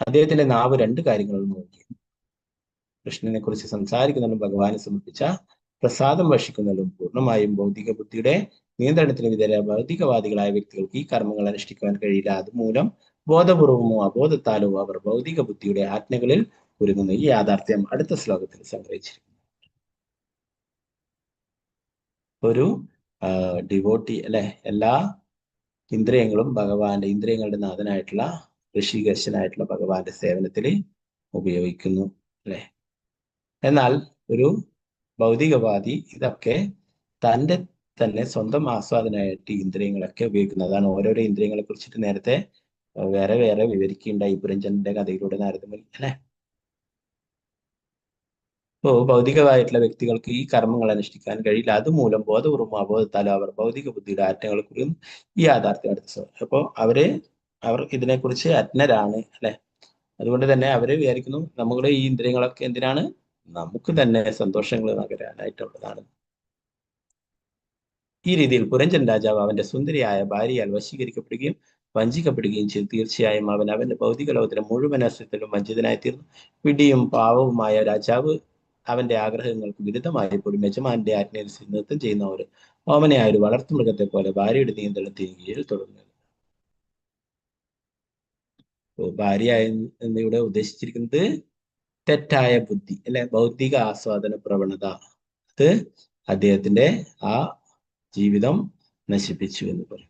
അദ്ദേഹത്തിന്റെ നാവ് രണ്ട് കാര്യങ്ങളും നോക്കി. കൃഷ്ണനെ കുറിച്ച് സംസാരിക്കുന്നതിനും ഭഗവാനെ സമർപ്പിച്ച പ്രസാദം ഭക്ഷിക്കുന്നതിനും പൂർണ്ണമായും ഭൗതിക ബുദ്ധിയുടെ നിയന്ത്രണത്തിന് വിധേയ ഭൗതികവാദികളായ വ്യക്തികൾക്ക് ഈ കർമ്മങ്ങൾ അനുഷ്ഠിക്കുവാൻ കഴിയില്ല. അതുമൂലം ബോധപൂർവമോ അബോധത്താലോ അവർ ഭൗതിക ബുദ്ധിയുടെ ആജ്ഞകളിൽ ഒരുങ്ങുന്നു. ഈ യാഥാർത്ഥ്യം അടുത്ത ശ്ലോകത്തിൽ സംഗ്രഹിച്ചിരിക്കുന്നു. ഒരു ഡിവോട്ടി അല്ലെ, എല്ലാ ഇന്ദ്രിയങ്ങളും ഭഗവാന്റെ, ഇന്ദ്രിയങ്ങളുടെ നാഥനായിട്ടുള്ള ഋഷികേശനായിട്ടുള്ള ഭഗവാന്റെ സേവനത്തിൽ ഉപയോഗിക്കുന്നു അല്ലെ. എന്നാൽ ഒരു ഭൗതികവാദി ഇതൊക്കെ തൻ്റെ തന്നെ സ്വന്തം ആസ്വാദനമായിട്ട് ഇന്ദ്രിയങ്ങളൊക്കെ ഉപയോഗിക്കുന്നത്. അതാണ് ഓരോരോ ഇന്ദ്രിയങ്ങളെ കുറിച്ചിട്ട് നേരത്തെ വേറെ വേറെ വിവരിക്കുകയുണ്ടായി പുരഞ്ജനന്റെ കഥയിലൂടെ നാരദമുനി അല്ലെ. അപ്പോൾ ഭൗതികമായിട്ടുള്ള വ്യക്തികൾക്ക് ഈ കർമ്മങ്ങൾ അനുഷ്ഠിക്കാൻ കഴിയില്ല. അതുമൂലം ബോധപൂർവ്വം അബോധത്താലോ അവർ ഭൗതിക ബുദ്ധിയുടെ ആറ്റങ്ങളെ കുറിയും ഈ യാഥാർത്ഥ്യം അടുത്ത. അപ്പോൾ അവർ ഇതിനെക്കുറിച്ച് അജ്ഞരാണ് അല്ലെ. അതുകൊണ്ട് തന്നെ അവര് വിചാരിക്കുന്നു നമ്മുടെ ഈ ഇന്ദ്രിയങ്ങളൊക്കെ എന്തിനാണ്? നമുക്ക് തന്നെ സന്തോഷങ്ങൾ നകരാനായിട്ടുള്ളതാണ്. ഈ രീതിയിൽ പുരഞ്ജൻ രാജാവ് അവന്റെ സുന്ദരിയായ ഭാര്യയാൽ വശീകരിക്കപ്പെടുകയും വഞ്ചിക്കപ്പെടുകയും ചെയ്തു. തീർച്ചയായും അവൻ അവന്റെ ഭൗതിക ലോകത്തിലെ മുഴുവൻ അസ്തിത്വത്തിലും വഞ്ചിതനായി തീർന്നു. പിടിയും പാവവുമായ രാജാവ് അവന്റെ ആഗ്രഹങ്ങൾക്ക് വിരുദ്ധമായി പോലും യജമാന്റെ ആജ്ഞയിൽ നൃത്തം ചെയ്യുന്ന ഒരു ഓമനയായ ഒരു വളർത്തുമൃഗത്തെ പോലെ ഭാര്യയുടെ നിയന്ത്രണത്തിന് കീഴിൽ തുടർന്നു. ഭാര്യ എന്നിവിടെ ഉദ്ദേശിച്ചിരിക്കുന്നത് തെറ്റായ ബുദ്ധി അല്ലെ, ഭൗതിക ആസ്വാദന പ്രവണത. അത് അദ്ദേഹത്തിന്റെ ആ ജീവിതം നശിപ്പിച്ചു എന്ന് പറയും.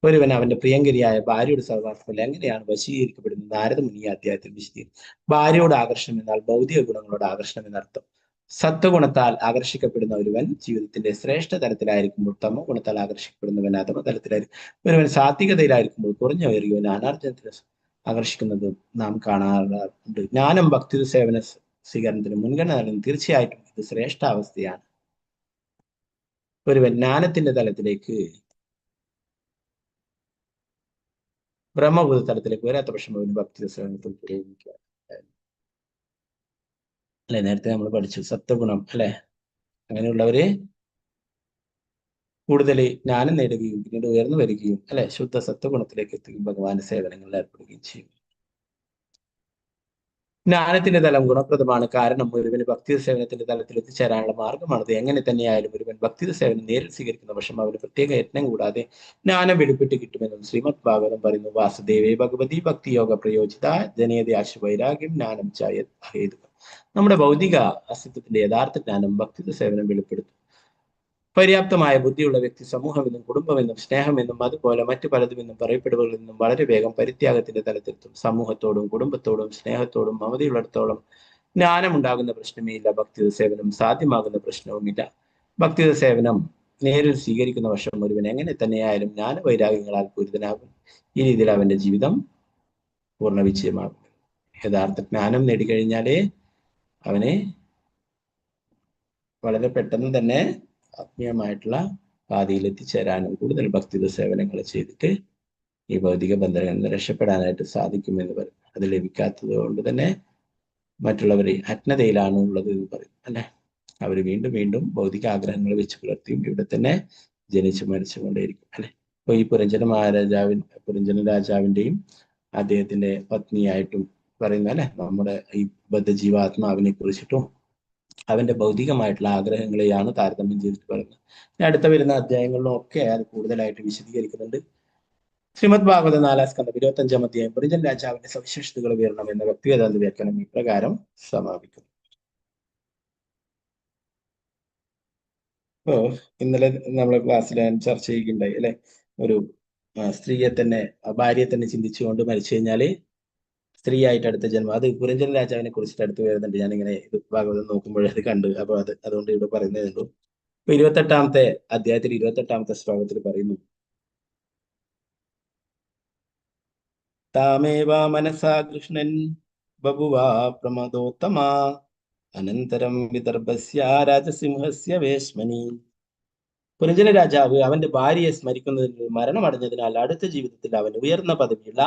ഒരുവൻ അവന്റെ പ്രിയങ്കരിയായ ഭാര്യയുടെ സഹവാസത്തിൽ എങ്ങനെയാണ് വശീകരിക്കപ്പെടുന്നത്? നാരദമുനി അധ്യായത്തിൽ വിശദീകരിച്ചു. ഭാര്യയോട് ആകർഷണം എന്നാൽ ഭൗതിക ഗുണങ്ങളോട് ആകർഷണം എന്നർത്ഥം. സത്വഗുണത്താൽ ആകർഷിക്കപ്പെടുന്ന ഒരുവൻ ജീവിതത്തിന്റെ ശ്രേഷ്ഠ തലത്തിലായിരിക്കുമ്പോൾ തമോ ഗുണത്താൽ ആകർഷിക്കപ്പെടുന്നവൻ അധമ തലത്തിലായിരിക്കും. ഒരുവൻ സാത്വികതയിലായിരിക്കുമ്പോൾ കുറഞ്ഞ ഉയരുകയോ നാനാർജനത്തിന് ആകർഷിക്കുന്നത് നാം കാണാറുണ്ട്. ജ്ഞാനം ഭക്തി സേവന സ്വീകരണത്തിന് മുൻഗണന നൽകുന്നു. തീർച്ചയായിട്ടും ഇത് ശ്രേഷ്ഠ അവസ്ഥയാണ്. ഒരുവൻ ജ്ഞാനത്തിന്റെ തലത്തിലേക്ക്, ബ്രഹ്മഭൂത തലത്തിലേക്ക് വരാത്ത പക്ഷം അവന് ഭക്തി സേവനത്തിൽ പുരോഗമിക്കുക അല്ലെ. നേരത്തെ നമ്മൾ പഠിച്ചു സത്വഗുണം അല്ലെ. അങ്ങനെയുള്ളവര് കൂടുതൽ ജ്ഞാനം നേടുകയും പിന്നീട് ഉയർന്നു വരികയും അല്ലെ, ശുദ്ധ സത്വഗുണത്തിലേക്ക് എത്തുകയും ഭഗവാന്റെ സേവനങ്ങളിൽ ഏർപ്പെടുകയും ചെയ്യും. ജ്ഞാനത്തിന്റെ തലം ഗുണപ്രദമാണ്. കാരണം ഒരുവന് ഭക്തി സേവനത്തിന്റെ തലത്തിൽ എത്തിച്ചേരാനുള്ള മാർഗമാണത്. എങ്ങനെ തന്നെയായാലും ഒരുവൻ ഭക്തി സേവനം നേരിൽ സ്വീകരിക്കുന്ന പക്ഷം അവന് പ്രത്യേക യത്നം കൂടാതെ ജ്ഞാനം വെളിപ്പെട്ട് കിട്ടുമെന്നും ശ്രീമദ് ഭാഗവതം പറയുന്നു. വാസുദേവേ ഭഗവതി ഭക്തി യോഗ പ്രയോജിത ജനേതി ആശു വൈരാഗ്യം ജ്ഞാനം ചായത്. നമ്മുടെ ഭൗതിക അസ്തിത്വത്തിന്റെ യഥാർത്ഥ ജ്ഞാനം ഭക്തി സേവനം വെളിപ്പെടുത്തും. പര്യാപ്തമായ ബുദ്ധിയുള്ള വ്യക്തി സമൂഹമെന്നും കുടുംബമെന്നും സ്നേഹമെന്നും അതുപോലെ മറ്റു പലതുമെന്നും പറയപ്പെടുകളിൽ നിന്നും വളരെ വേഗം പരിത്യാഗത്തിന്റെ തലത്തിലെത്തും. സമൂഹത്തോടും കുടുംബത്തോടും സ്നേഹത്തോടും മമതയുള്ളിടത്തോളം ജ്ഞാനമുണ്ടാകുന്ന പ്രശ്നമേ ഇല്ല. ഭക്തിയുത സേവനം സാധ്യമാകുന്ന പ്രശ്നവുമില്ല. ഭക്തിയുത സേവനം നേരിൽ സ്വീകരിക്കുന്ന വർഷം ഒരുവൻ എങ്ങനെ തന്നെയായാലും ജ്ഞാനവൈരാഗ്യങ്ങളാൽ പൂരിതനാകും. ഈ രീതിയിൽ അവന്റെ ജീവിതം പൂർണ്ണ വിജയമാകും. യഥാർത്ഥ ജ്ഞാനം നേടിക്കഴിഞ്ഞാലേ അവന് വളരെ പെട്ടെന്ന് തന്നെ ആത്മീയമായിട്ടുള്ള പാതയിൽ എത്തിച്ചേരാനും കൂടുതൽ ഭക്തിയുത സേവനങ്ങൾ ചെയ്തിട്ട് ഈ ഭൗതിക ബന്ധങ്ങളിൽ നിന്ന് രക്ഷപ്പെടാനായിട്ട് സാധിക്കുമെന്ന് പറയും. അത് ലഭിക്കാത്തത് കൊണ്ട് തന്നെ മറ്റുള്ളവർ അജ്ഞതയിലാണ് ഉള്ളത് എന്ന് പറയും അല്ലെ. അവർ വീണ്ടും വീണ്ടും ഭൗതിക ആഗ്രഹങ്ങൾ വെച്ച് പുലർത്തിയും ഇവിടെ തന്നെ ജനിച്ചു മരിച്ചുകൊണ്ടേയിരിക്കും അല്ലെ. അപ്പൊ ഈ പുരഞ്ജന രാജാവിന്റെയും അദ്ദേഹത്തിന്റെ പത്നിയായിട്ടും പറയുന്ന അല്ലെ, നമ്മുടെ ഈ ബദ്ധജീവാത്മാവിനെ കുറിച്ചിട്ടും അവന്റെ ഭൗതികമായിട്ടുള്ള ആഗ്രഹങ്ങളെയാണ് താരതമ്യം ചെയ്തിട്ട് പറയുന്നത്. അടുത്ത വരുന്ന അധ്യായങ്ങളിലും ഒക്കെ അത് കൂടുതലായിട്ട് വിശദീകരിക്കുന്നുണ്ട്. ശ്രീമദ് ഭാഗവത 4-ാം സ്കന്ധം 25-ാം അധ്യായം പുരഞ്ജൻ രാജാവിന്റെ സവിശേഷതകൾ വിവരണം എന്ന വ്യക്തിഗത വ്യാഖ്യാനം ഇപ്രകാരം സമാപിക്കുന്നു. ഇന്നലെ നമ്മളെ ക്ലാസ്സിൽ ഞാൻ ചർച്ച ചെയ്യുകയുണ്ടായി അല്ലെ, ഒരു സ്ത്രീയെ തന്നെ ഭാര്യയെ തന്നെ ചിന്തിച്ചുകൊണ്ട് മരിച്ചു കഴിഞ്ഞാല് സ്ത്രീയായിട്ട് അടുത്ത ജന്മം, അത് പുരഞ്ജന രാജാവിനെ കുറിച്ചിട്ട് അടുത്ത് വരുന്നുണ്ട്. ഞാനിങ്ങനെ ഇത് ഭാഗവതം നോക്കുമ്പോഴേ അത് കണ്ടു. അപ്പൊ അതുകൊണ്ട് ഇവിടെ പറയുന്നതേ ഉള്ളൂ. ഇപ്പൊ 28ാമത്തെ അധ്യായത്തിൽ 28ാമത്തെ ശ്ലോകത്തിൽ പറയുന്നു, താമേവ മനസാ കൃഷ്ണൻ ബഭുവാ പ്രമദോത്തമാ അനന്തരം വിദർഭസ്യ രാജസിംഹസ്യ വേശ്മനി. പുരഞ്ജന രാജാവ് അവന്റെ ഭാര്യയെ സ്മരിക്കുന്നതിന് മരണമടഞ്ഞതിനാൽ അടുത്ത ജീവിതത്തിൽ അവൻ ഉയർന്ന പദവിയുള്ള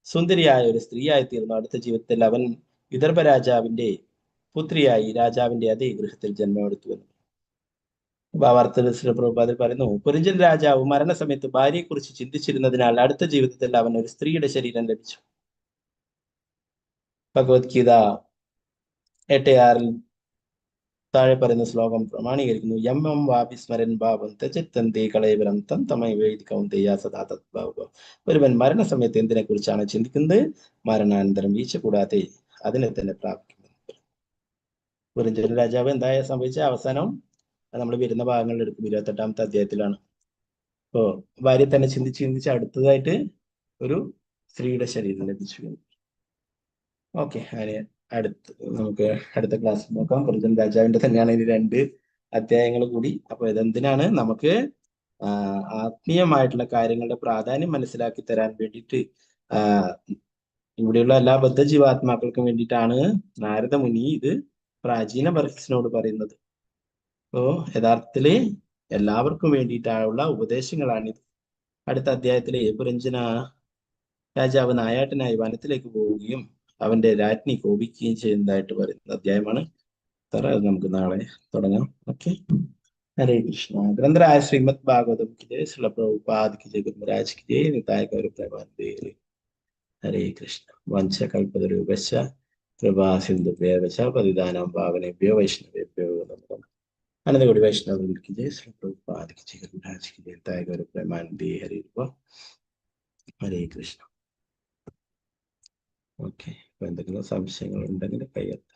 സുന്ദരിയായ ഒരു സ്ത്രീയായി തീർന്നു. അടുത്ത ജീവിതത്തിൽ അവൻ വിദർഭ രാജാവിന്റെ പുത്രിയായി രാജാവിന്റെ അതേ ഗൃഹത്തിൽ ജന്മമെടുത്തുവെന്ന് ഭാവാർത്ഥ പ്രഭുപാദിൽ പറയുന്നു. പുരഞ്ജന രാജാവ് മരണസമയത്ത് ഭാര്യയെക്കുറിച്ച് ചിന്തിച്ചിരുന്നതിനാൽ അടുത്ത ജീവിതത്തിൽ അവൻ ഒരു സ്ത്രീയുടെ ശരീരം ലഭിച്ചു. ഭഗവത്ഗീത 8:6 താഴെ പറയുന്ന ശ്ലോകം പ്രമാണീകരിക്കുന്നു. യം യം വാവിസ്മരൻ ഭാവം തജത്തന്തേ കളയവരം തം തമൈവേദി കൗന്ദേയ സദാ തദ്ഭാവം. ഒരുവൻ മരണസമയത്ത് എന്തിനെ കുറിച്ചാണ് ചിന്തിക്കുന്നത്, മരണാനന്തരം വീഴ്ച കൂടാതെ അതിനെ തന്നെ പ്രാപിക്കുന്നു. പുരഞ്ജന രാജാവ് എന്തായ സംഭവിച്ച അവസാനം നമ്മൾ വരുന്ന ഭാഗങ്ങളിൽ എടുക്കും. 28ാമത്തെ അധ്യായത്തിലാണ്. അപ്പോ ഭാര്യ തന്നെ ചിന്തിച്ച് അടുത്തതായിട്ട് ഒരു സ്ത്രീയുടെ ശരീരം ലഭിച്ചു. ഓക്കെ, അതിന് നമുക്ക് അടുത്ത ക്ലാസ്സിൽ നോക്കാം. പുരഞ്ജന രാജാവിന്റെ തന്നെയാണ് ഇനി 2 അധ്യായങ്ങൾ കൂടി. അപ്പൊ ഇതെന്തിനാണ്, നമുക്ക് ആത്മീയമായിട്ടുള്ള കാര്യങ്ങളുടെ പ്രാധാന്യം മനസ്സിലാക്കി തരാൻ വേണ്ടിയിട്ട്, ഇവിടെയുള്ള എല്ലാ ബദ്ധജീവാത്മാക്കൾക്കും വേണ്ടിയിട്ടാണ് നാരദ മുനി ഇത് പ്രാചീന ബർഹിസിനോട് പറയുന്നത്. അപ്പോ യഥാർത്ഥത്തില് എല്ലാവർക്കും വേണ്ടിയിട്ടുള്ള ഉപദേശങ്ങളാണിത്. അടുത്ത അധ്യായത്തിലെ പുരഞ്ജന രാജാവ് നായാട്ടിനായി വനത്തിലേക്ക് പോവുകയും അവന്റെ രാജ്ഞി കോപിക്കുകയും ചെയ്യുന്നതായിട്ട് പറയുന്ന അധ്യായമാണ്. നമുക്ക് നാളെ തുടങ്ങാം. ഓക്കെ, ഹരേ കൃഷ്ണ. ഗ്രന്ഥരായ ശ്രീമദ് ഭാഗവതം കി ജയ, ശ്രീല പ്രഭുപാദ് കി ജയ, ഗുരുരാജ് കി ജയ, നിതായ ഗൗരപ്രഭാതേ. ഹരേ കൃഷ്ണ. വംശ കൽപതരൂപശ്ച കൃപാ സിന്ധുഭ്യോ ച പതിതാനാം പാവനേഭ്യോ വൈഷ്ണവേഭ്യോ നമോ. അനന്തകോടി വൈഷ്ണവ കി ജയ, ശ്രീല പ്രഭുപാദ് കി ജയ, ഗുരുരാജ് കി ജയ, നിതായ ഗൗരപ്രഭാതേ. ഹരേ കൃഷ്ണ. ഓക്കെ, അപ്പൊ എന്തെങ്കിലും സംശയങ്ങൾ ഉണ്ടെങ്കിൽ കൈയ്യെത്താം.